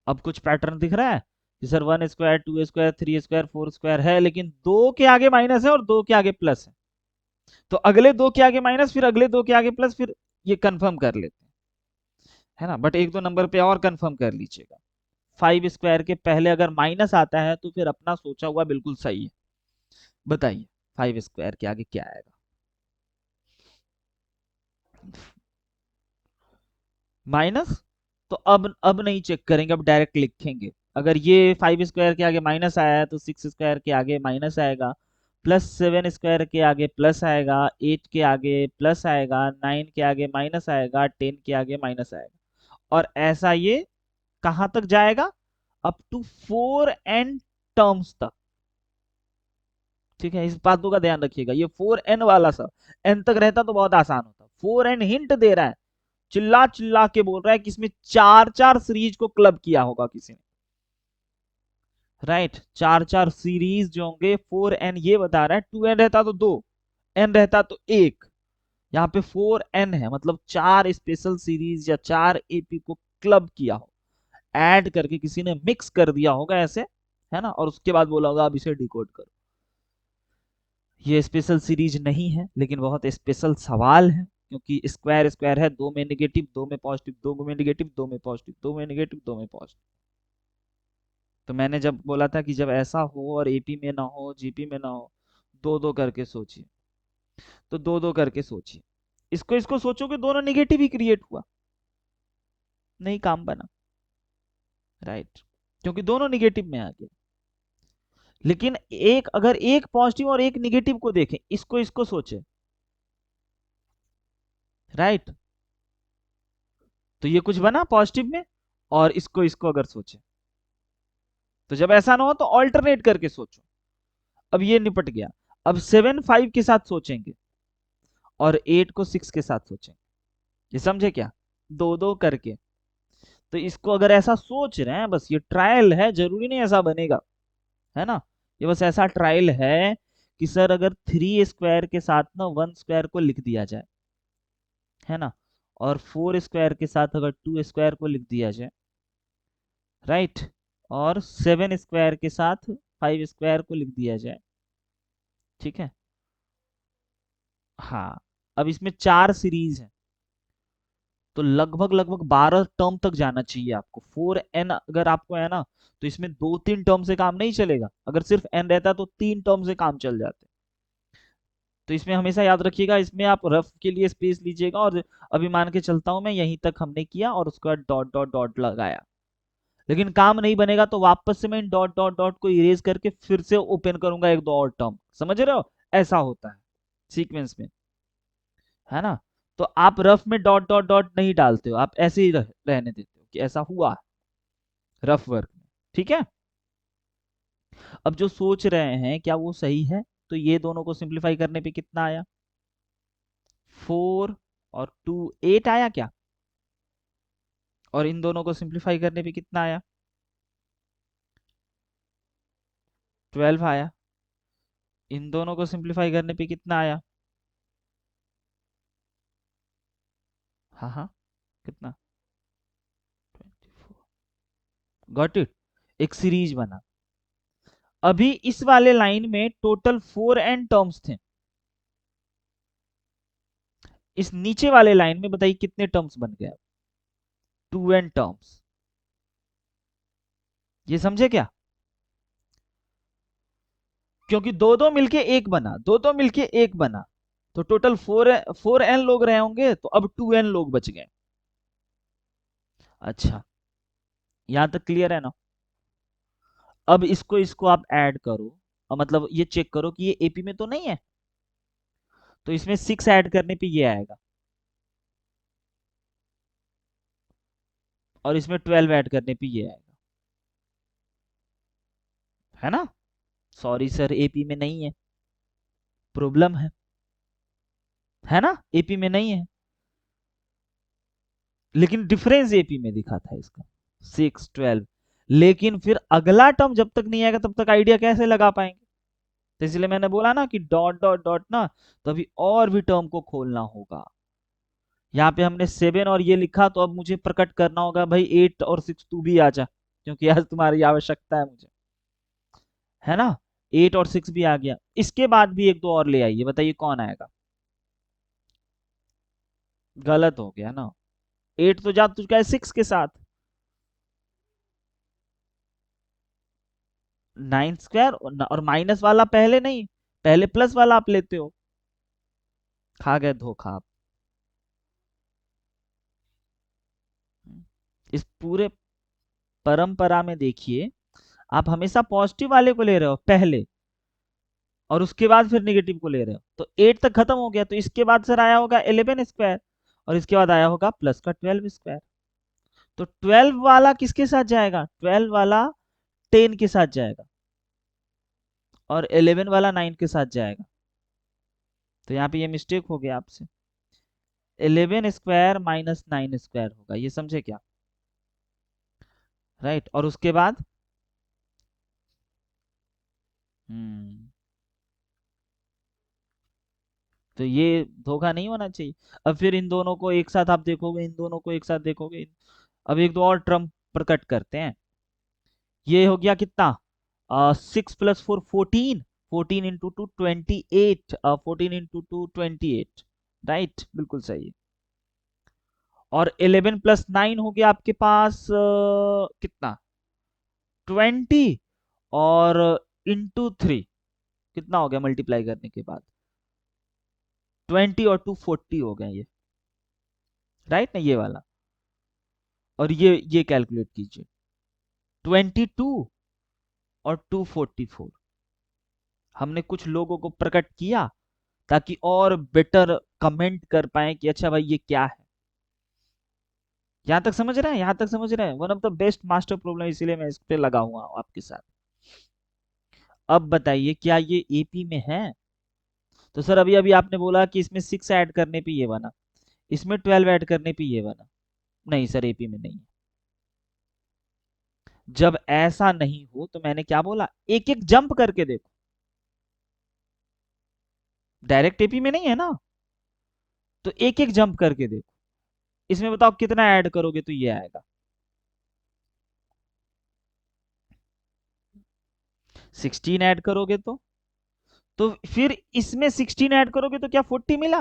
Speaker 1: अब कुछ पैटर्न दिख रहा है कि sir 1 square 2 square 3 square 4 square है, लेकिन 2 के आगे माइनस है और 2 के आगे प्लस है, तो अगले 2 के आगे माइनस, फिर अगले 2 के आगे प्लस, फिर ये कंफर्म कर लेते हैं, है ना? बट एक दो नंबर पे और कंफर्म कर लीजिएगा। 5 स्क्वायर के पहले अगर माइनस आता है, तो फिर अपना सोचा हुआ बिल्कुल सही है। बताइए, 5 स्क्वायर के आगे क्या आएगा? माइनस? तो अब नहीं चेक करेंगे, अब डायरेक्ट लिखेंगे। अगर ये 5 स्क्वायर के आगे माइनस आया है, तो 6 स्क्वायर के आगे माइनस आएगा, +7 स्क्वायर के आगे प्लस आएगा, 8 के आगे प्लस आएगा, 9 के आगे माइनस आएगा, 10 के आगे माइनस आएगा, और ऐसा ये कहाँ तक जाएगा? अप टू 4 एंड टर्म्स तक। ठीक है, इस बातों का ध्यान रखिएगा। ये 4n वाला सब n तक रहता तो बहुत आसान होता। 4n हिंट दे रहा है, चिल्ला चिल्ला के बोल रहा है कि इसमें चार चार सीरीज को क्लब किया होगा किसी ने। राइट, चार चार सीरीज जो होंगे 4n ये बता रहा है। 2n रहता तो 2, n रहता तो 1, यहाँ पे 4n है, मतलब चार स्पेशल सीरीज या चार एपी को क्लब किया हो, ऐड करके किसी ने मिक्स कर दिया होगा ऐसे, है ना, और उसके बाद बोला होगा अब इसे डिकोड करो। ये स्पेशल सीरीज नहीं है, लेकिन बहुत स्पेशल सवाल है, क्योंकि स्क्वायर स्क्वायर है, दो में नेगेटिव, दो में पॉजिटिव, दो में नेगेटिव, दो में पॉजिटिव, दो में नेगेटिव, दो में पॉजिटिव। तो मैंने जब बोला था कि जब ऐसा हो और एपी में ना हो, जीपी में ना हो, दो दो करके सोचिए। तो दो दो करके सोचिए, इसको इसको सोचोगे दोनों नेगेटिव ही क्रिएट हुआ, नहीं काम बना। राइट, क्योंकि दोनों नेगेटिव में आ गया। लेकिन एक, अगर एक पॉजिटिव और एक नेगेटिव को देखें, इसको इसको सोचे, राइट, तो ये कुछ बना पॉजिटिव में, और इसको इसको अगर सोचे, तो जब ऐसा ना हो तो ऑल्टरनेट करके सोचो। अब ये निपट गया। अब 7 5 के साथ सोचेंगे और 8 को 6 के साथ सोचेंगे। ये समझे क्या, दो दो करके। तो इसको अगर ऐसा सोच रहे हैं, बस ये ट्रायल है, जरूरी नहीं ऐसा बनेगा, है ना, ये बस ऐसा ट्रायल है कि सर अगर 3 स्क्वायर के साथ ना 1 स्क्वायर को लिख दिया जाए, है ना, और 4 स्क्वायर के साथ अगर 2 स्क्वायर को लिख दिया जाए, राइट, और 7 स्क्वायर के साथ 5 स्क्वायर को लिख दिया जाए, ठीक है। हाँ, अब इसमें चार सीरीज है, तो लगभग लगभग 12 टर्म तक जाना चाहिए आपको। 4n अगर आपको है ना, तो इसमें दो तीन टर्म से काम नहीं चलेगा। अगर सिर्फ n रहता तो तीन टर्म से काम चल जाते। तो इसमें हमेशा याद रखिएगा, इसमें आप रफ के लिए स्पेस लीजिएगा, और अभी मान के चलता हूं मैं यहीं तक हमने किया और उसके बाद डॉट डॉट डॉट लगाया, लेकिन काम नहीं बनेगा तो वापस से मैं इन डॉट डॉट डॉट को इरेज करके फिर से ओपन करूंगा एक दो और टर्म। समझ रहे हो, ऐसा होता है सीक्वेंस में, है ना। तो आप रफ में डॉट डॉट डॉट नहीं डालते हो, आप ऐसे ही रहने देते हो कि ऐसा हुआ रफ वर्क में, ठीक है। अब जो सोच रहे हैं क्या वो सही है, तो ये दोनों को सिंप्लीफाई करने पे कितना आया, 4 और 2 8 आया क्या, और इन दोनों को सिंप्लीफाई करने पे कितना आया, 12 आया। इन दोनों को सिंप्लीफाई करने पे कितना आया, हाँ हाँ, कितना, 24। गॉट इट, एक सीरीज बना। अभी इस वाले लाइन में टोटल 4n टर्म्स थे, इस नीचे वाले लाइन में बताइए कितने टर्म्स बन गए, 2n टर्म्स। ये समझे क्या, क्योंकि दो दो मिलके एक बना, दो दो मिलके एक बना, तो टोटल 4n लोग रहे होंगे, तो अब 2n लोग बच गए। अच्छा, यहां तक क्लियर है ना। अब इसको इसको आप ऐड करो, और मतलब ये चेक करो कि ये एपी में तो नहीं है, तो इसमें 6 ऐड करने पे ये आएगा, और इसमें 12 ऐड करने पे ये आएगा, है ना। सॉरी सर, एपी में नहीं है, प्रॉब्लम है ना, एपी में नहीं है, लेकिन डिफरेंस एपी में दिखा था इसका, 6 12। लेकिन फिर अगला टर्म जब तक नहीं आएगा तब तक आइडिया कैसे लगा पाएंगे, तो इसलिए मैंने बोला ना कि डॉट डॉट डॉट ना, तो अभी और भी टर्म को खोलना होगा। यहाँ पे हमने 7 और ये लिखा, तो अब मुझे प्रकट करना होगा भाई 8 और 6 तू भी आ जा, क्योंकि आज तुम्हारी आवश्यकता है मुझे, है ना। 8 और 6 भी आ गया, इसके बाद भी एक दो और ले आइए, बताइए कौन आएगा। गलत हो गया ना, 8 तो जा चुका है 6 के साथ, 9 स्क्वायर, और माइनस वाला पहले नहीं, पहले प्लस वाला आप लेते हो, खा गए धोखा आप। इस पूरे परंपरा में देखिए, आप हमेशा पॉजिटिव वाले को ले रहे हो पहले, और उसके बाद फिर नेगेटिव को ले रहे हो, तो 8 तक खत्म हो गया, तो इसके बाद सर आया होगा 11 स्क्वायर, और इसके बाद आया होगा प्लस का 12 स्क्वायर। तो 12 वाला किसके साथ जाएगा, 12 वाला 10 के साथ जाएगा, और 11 वाला 9 के साथ जाएगा, तो यहाँ पे ये मिस्टेक हो गया आपसे। 11 स्क्वायर माइनस 9 स्क्वायर होगा, ये समझे क्या? राइट, और उसके बाद हम्म तो ये धोखा नहीं होना चाहिए। अब फिर इन दोनों को एक साथ आप देखोगे, इन दोनों को एक साथ देखोगे। अब एक दो और टर्म प्रकट करते हैं। ये हो गया कितना, 6 + 4 14, 14 × 2 28, 14 × 2 28, राइट, बिल्कुल सही। और 11 + 9 हो गया आपके पास कितना, 20, और × 3 कितना हो गया मल्टीप्लाई करने के बाद, 20 और 2 40 हो गया ये, राइट ना, ये वाला। और ये कैलकुलेट कीजिए, 22 और 244। हमने कुछ लोगों को प्रकट किया ताकि और बेटर कमेंट कर पाए कि अच्छा भाई ये क्या है। यहां तक समझ रहे हैं, यहां तक समझ रहे हैं? One of the best master problem, इसीलिए मैं इस पे लगा हुआ हूं आपके साथ। अब बताइए क्या ये एपी में है? तो सर अभी अभी आपने बोला कि इसमें 6 ऐड करने पे ये बना, इसमें 12 ऐड करने पे ये बना। नहीं सर, एपी में नहीं है। जब ऐसा नहीं हो तो मैंने क्या बोला, एक एक जंप करके देखो। डायरेक्ट एपी में नहीं है ना, तो एक एक जंप करके देखो। इसमें बताओ कितना ऐड करोगे तो ये आएगा, 16 ऐड करोगे तो फिर इसमें 16 ऐड करोगे तो क्या 40 मिला?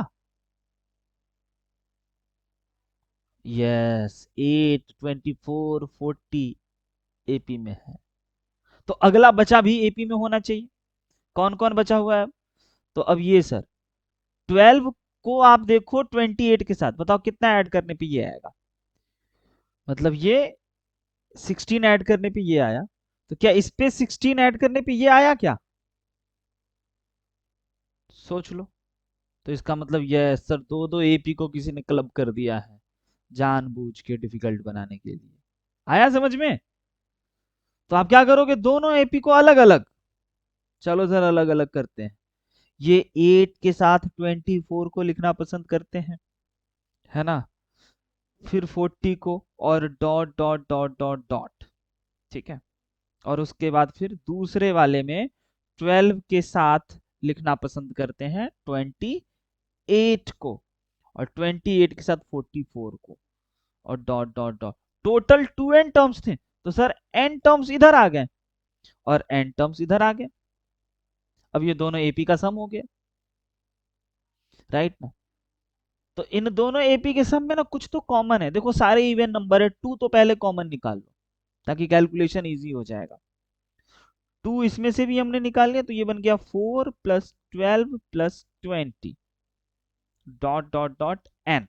Speaker 1: यस, 8 24 40 एपी में है। तो अगला बचा भी एपी में होना चाहिए। कौन कौन बचा हुआ है? तो अब ये सर 12 को आप देखो 28 के साथ, बताओ कितना ऐड करने पे ये आएगा। मतलब ये 16 ऐड करने पे ये आया, तो क्या इस पे 16 ऐड करने पे ये आया क्या? सोच लो। तो इसका मतलब यह सर दो दो एपी को किसी ने क्लब कर दिया है, जानबूझ के डिफिकल्ट बनाने के लिए। आया समझ में? तो आप क्या करोगे, दोनों एपी को अलग अलग, चलो सर अलग अलग करते हैं। ये 8 के साथ 24 को लिखना पसंद करते हैं, है ना, फिर 40 को, और dot dot dot dot dot, ठीक है। और उसके बाद फिर दूसरे वाले में 12 के साथ लिखना पसंद करते हैं 28 को, और 28 के साथ 44 को, और dot dot dot. Total 2 n terms थे, तो सर एन टर्म्स इधर आ गए और एन टर्म्स इधर आ गए। अब ये दोनों एपी का सम हो गया, राइट ना। तो इन दोनों एपी के सम में ना कुछ तो कॉमन है, देखो सारे इवन नंबर है, 2 तो पहले कॉमन निकाल लो ताकि कैलकुलेशन इजी हो जाएगा। 2 इसमें से भी हमने निकाल लिया, तो ये बन गया 4 + 12 + 20, डॉट डॉट डॉट एन।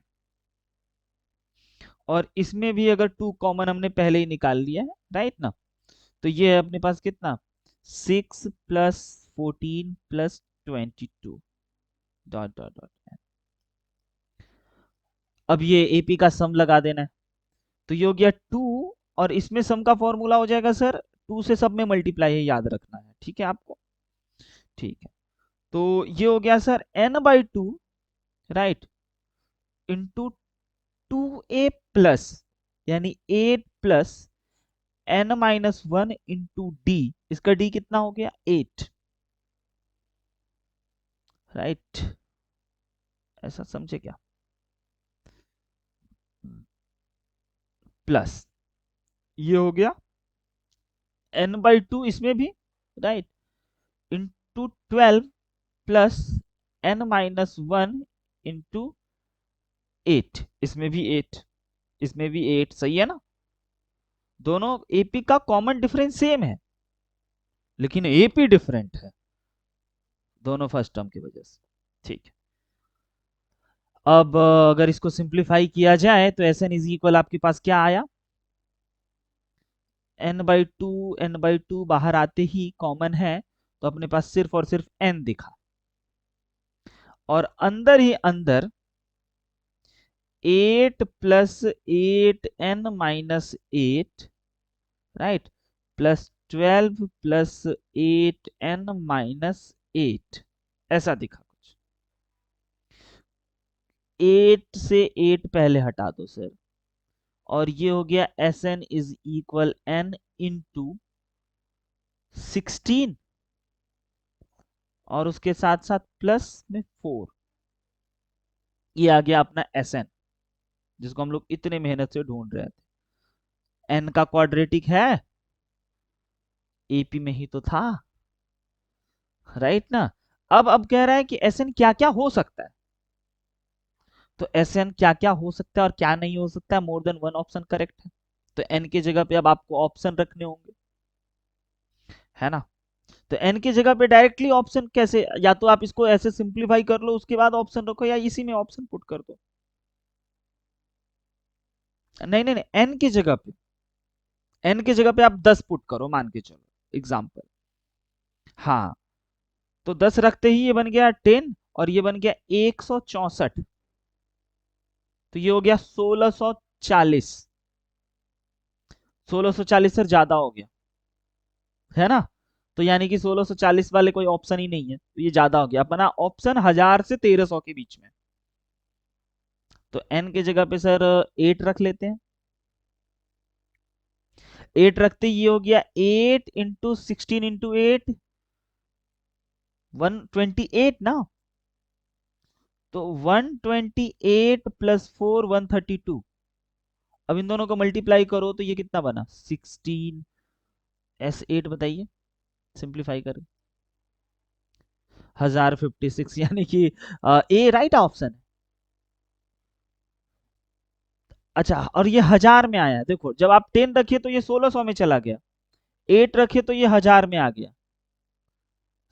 Speaker 1: और इसमें भी अगर 2 कॉमन हमने पहले ही निकाल लिया है, राइट ना, तो ये है अपने पास कितना, 6 + 14 + 22, डॉट डॉट डॉट एन। अब ये एपी का सम लगा देना है, तो ये हो गया 2, और इसमें सम का फॉर्मूला हो जाएगा सर 2 से सब में मल्टीप्लाई है, याद रखना है, ठीक है आपको। ठीक है, तो ये हो गया sir n/2, right, into 2a plus, यानी 8 प्लस n-1 इंटू डी। इसका डी कितना हो गया, 8, राइट। ऐसा समझे क्या? प्लस ये हो गया n/2 इसमें भी, right, into 12 plus n-1 into 8, इसमें भी 8, इसमें भी 8, सही है ना। दोनों एपी का कॉमन डिफरेंस सेम है, लेकिन एपी डिफरेंट है, दोनों फर्स्ट टर्म की वजह से, ठीक है। अब अगर इसको सिंप्लीफाई किया जाए तो एस एन इज इक्वल आपके पास क्या आया, n/2, n/2 बाहर आते ही कॉमन है, तो अपने पास सिर्फ और सिर्फ n दिखा, और अंदर ही अंदर 8 + 8n - 8, right, plus 12 plus 8n-8, ऐसा दिखा कुछ। 8 से 8 पहले हटा दो सर, और ये हो गया Sn is equal n into 16, और उसके साथ साथ प्लस में 4। ये आ गया अपना Sn, जिसको हम लोग इतने मेहनत से ढूंढ रहे थे। n का क्वाड्रेटिक है, एपी में ही तो था, राइट ना। अब कह रहा है कि Sn क्या क्या हो सकता है, तो Sn क्या क्या हो सकता है और क्या नहीं हो सकता है, more than one option correct है। तो n की जगह पे अब आपको ऑप्शन रखने होंगे, है ना। तो n की जगह पे डायरेक्टली ऑप्शन कैसे, या तो आप इसको ऐसे सिंप्लीफाई कर लो उसके बाद ऑप्शन रखो, या इसी में ऑप्शन पुट कर दो। नहीं नहीं नहीं, n की जगह पे आप 10 पुट करो, मान के चलो एग्जाम्पल। हाँ, तो 10 रखते ही ये बन गया 10, और ये बन गया 164, तो ये हो गया 1640। 1640 सर ज्यादा हो गया, है ना। तो यानी कि 1640 वाले कोई ऑप्शन ही नहीं है, तो ये ज्यादा हो गया। अपना ऑप्शन 1000 से 1300 के बीच में, तो n की जगह पे सर 8 रख लेते हैं। 8 रखते ये हो गया 8 इंटू 16 इंटू 8, 128 ना। तो 128 प्लस 4 132। अब इन दोनों को मल्टीप्लाई करो तो ये कितना बना 16 S8, बताइए सिंप्लीफाई करें। 1056, यानी कि ए राइट ऑप्शन है। अच्छा, और ये 1000 में आया, देखो जब आप 10 रखिए तो ये 1600 में चला गया, 8 रखे तो ये 1000 में आ गया,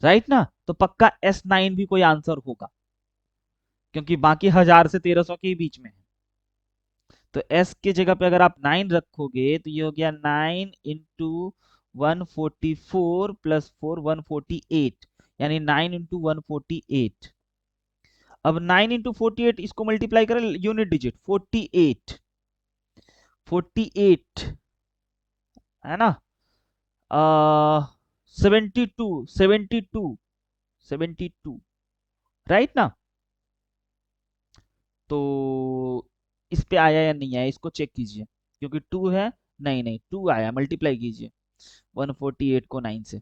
Speaker 1: राइट ना। तो पक्का S9 भी कोई आंसर होगा, क्योंकि बाकी 1000 से 1300 के बीच में है। तो S की जगह पे अगर आप 9 रखोगे तो ये हो गया 9 इंटू 144 प्लस 4 148, यानी 9 इंटू 148। अब 9 इंटू 48 इसको मल्टीप्लाई करें यूनिट डिजिट 48, 48 है ना। 72 72 72, राइट ना। तो इस पे आया या नहीं आया इसको चेक कीजिए, क्योंकि 2 है। नहीं नहीं, 2 आया, मल्टीप्लाई कीजिए 148 को 9 से,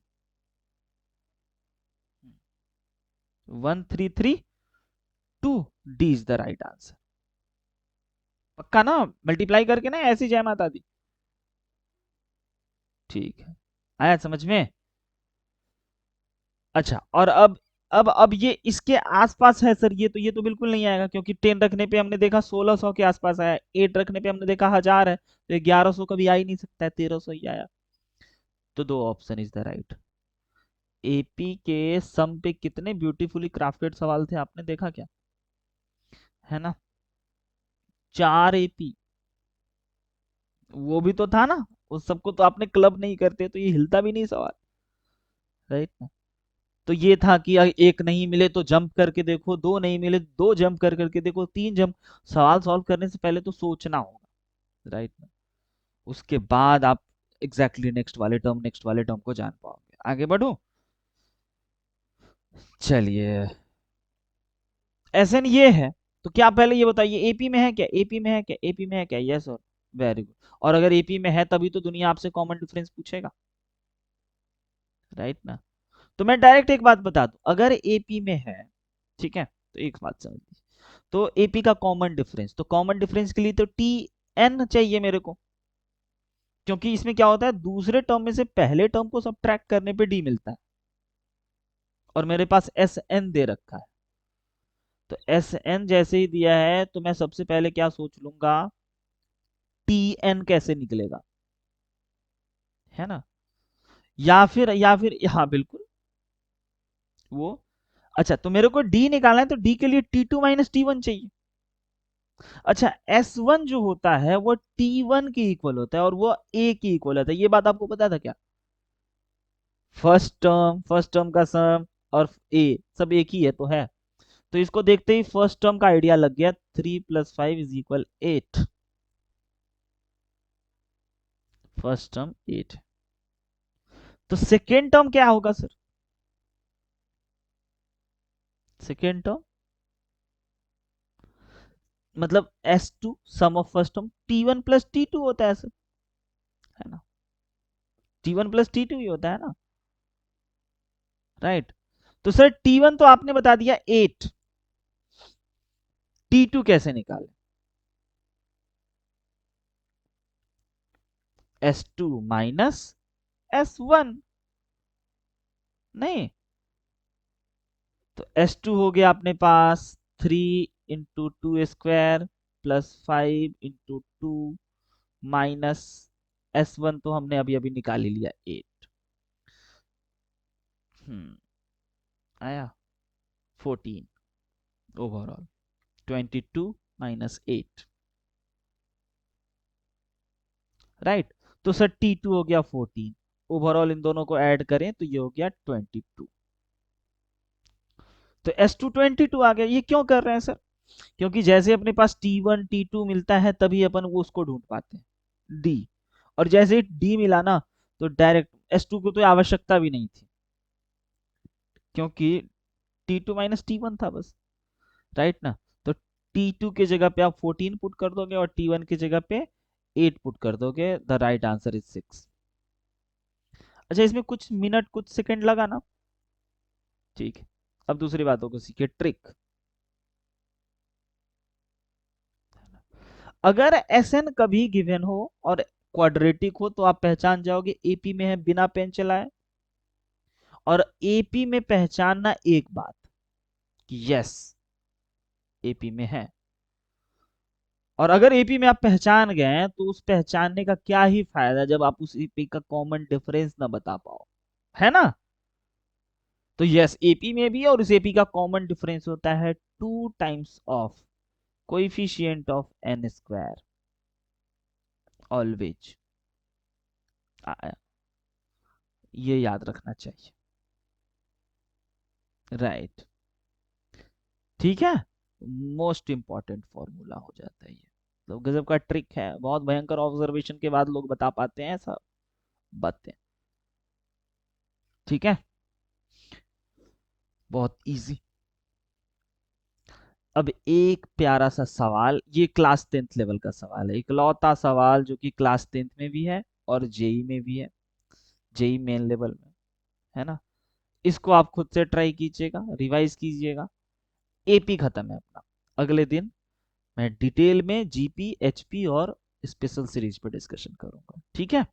Speaker 1: 1332। D is the right answer. पक्का ना, मल्टीप्लाई करके ना ऐसी जय माता दी। ठीक है, आया समझ में। अच्छा, और अब ये इसके आसपास है सर, ये तो बिल्कुल नहीं आएगा, क्योंकि 10 रखने पे हमने देखा 1600 के आसपास आया, 8 रखने पे हमने देखा 1000 है, तो 1100 कभी आ ही नहीं सकता है, 1300 ही आया। तो दो option is the right. AP के सम पे कितने ब्यूटीफुली क्राफ्टेड सवाल थे, आपने देखा क्या, है ना। 4 एपी, वो भी तो था ना, उस सबको तो आपने क्लब नहीं करते तो ये हिलता भी नहीं सवाल, राइट ना। तो ये था कि एक नहीं मिले तो जंप करके देखो, दो नहीं मिले दो जंप कर करके देखो, तीन जंप। सवाल सॉल्व करने से पहले तो सोचना होगा, राइट ना। उसके बाद आप एग्जैक्टली नेक्स्ट वाले टर्म को जान पाओगे। आगे बढ़ो, चलिए। एसएन ये है, तो क्या पहले ये बताइए एपी में है क्या, एपी में है क्या, एपी में है क्या, यस और वेरी गुड। और अगर एपी में है तभी तो दुनिया आपसे कॉमन डिफरेंस पूछेगा, राइट ना। तो मैं डायरेक्ट एक बात बता दूं, अगर एपी में है, ठीक है, तो एक बात समझ लीजिए, तो एपी का कॉमन डिफरेंस, तो कॉमन डिफरेंस के लिए तो टी एन चाहिए मेरे को, क्योंकि इसमें क्या होता है दूसरे टर्म में से पहले टर्म को सब्ट्रैक्ट करने पे डी मिलता है, और मेरे पास एस एन दे रखा है। तो एस एन जैसे ही दिया है तो मैं सबसे पहले क्या सोच लूंगा, टी एन कैसे निकलेगा, है ना। या फिर हाँ बिल्कुल वो। अच्छा, तो मेरे को डी निकालना है, तो डी के लिए T2 माइनस T1 चाहिए। अच्छा, S1 जो होता है वो T1 के इक्वल होता है, और वो A के इक्वल होता है, ये बात आपको पता था क्या। फर्स्ट टर्म का सम और A सब एक ही है, तो है। तो इसको देखते ही फर्स्ट टर्म का आइडिया लग गया, 3 + 5 इज इक्वल 8। फर्स्ट टर्म 8, तो सेकेंड टर्म क्या होगा सर? सेकेंड टर्म मतलब S2 sum of first term T1 plus T2 होता है सर, है ना? T1 प्लस T2 ही होता है ना, राइट? तो सर T1 तो आपने बता दिया 8, T2 कैसे निकाले? S2 माइनस S1, नहीं तो S2 हो गया अपने पास 3 × 2² प्लस 5 × 2 माइनस S1 तो हमने अभी अभी निकाल ही लिया 8। आया 14 ओवरऑल, 22 माइनस 8, राइट? तो सर T2 हो गया 14, ओवरऑल इन दोनों को ऐड करें तो ये हो गया 22। तो S2 22 आ गया। ये क्यों कर रहे हैं सर? क्योंकि जैसे अपने पास T1 T2 मिलता है तभी अपन वो उसको ढूंढ पाते हैं D, और जैसे D मिला ना तो डायरेक्ट S2 को तो आवश्यकता भी नहीं थी, क्योंकि T2 माइनस T1 था बस, राइट ना? तो T2 की जगह पे आप 14 पुट कर दोगे और T1 की जगह पे 8 पुट कर दोगे, द राइट आंसर इज 6। अच्छा, इसमें कुछ मिनट कुछ सेकंड लगा ना, ठीक है। अब दूसरी बातों को सीखिए, ट्रिक। अगर Sn कभी गिवन हो और क्वाड्रेटिक हो तो आप पहचान जाओगे एपी में है बिना पेन चलाए, और एपी में पहचानना एक बात कि यस एपी में है, और अगर एपी में आप पहचान गए हैं तो उस पहचानने का क्या ही फायदा जब आप उस एपी का कॉमन डिफरेंस ना बता पाओ, है ना? तो यस एपी में भी और उस एपी का कॉमन डिफरेंस होता है 2 times of coefficient of n square, always. ये याद रखना चाहिए, राइट? ठीक है, मोस्ट इंपॉर्टेंट फॉर्मूला हो जाता है ये, तो गजब का ट्रिक है, बहुत भयंकर ऑब्जर्वेशन के बाद लोग बता पाते हैं सब बातें। ठीक है, बहुत इजी। अब एक प्यारा सा सवाल, ये क्लास 10th लेवल का सवाल है, इकलौता सवाल जो कि क्लास 10th में भी है और जेई में भी है, जेई मेन लेवल में, है ना? इसको आप खुद से ट्राई कीजिएगा, रिवाइज कीजिएगा। एपी खत्म है अपना, अगले दिन मैं डिटेल में जीपी एचपी और स्पेशल सीरीज पर डिस्कशन करूंगा, ठीक है?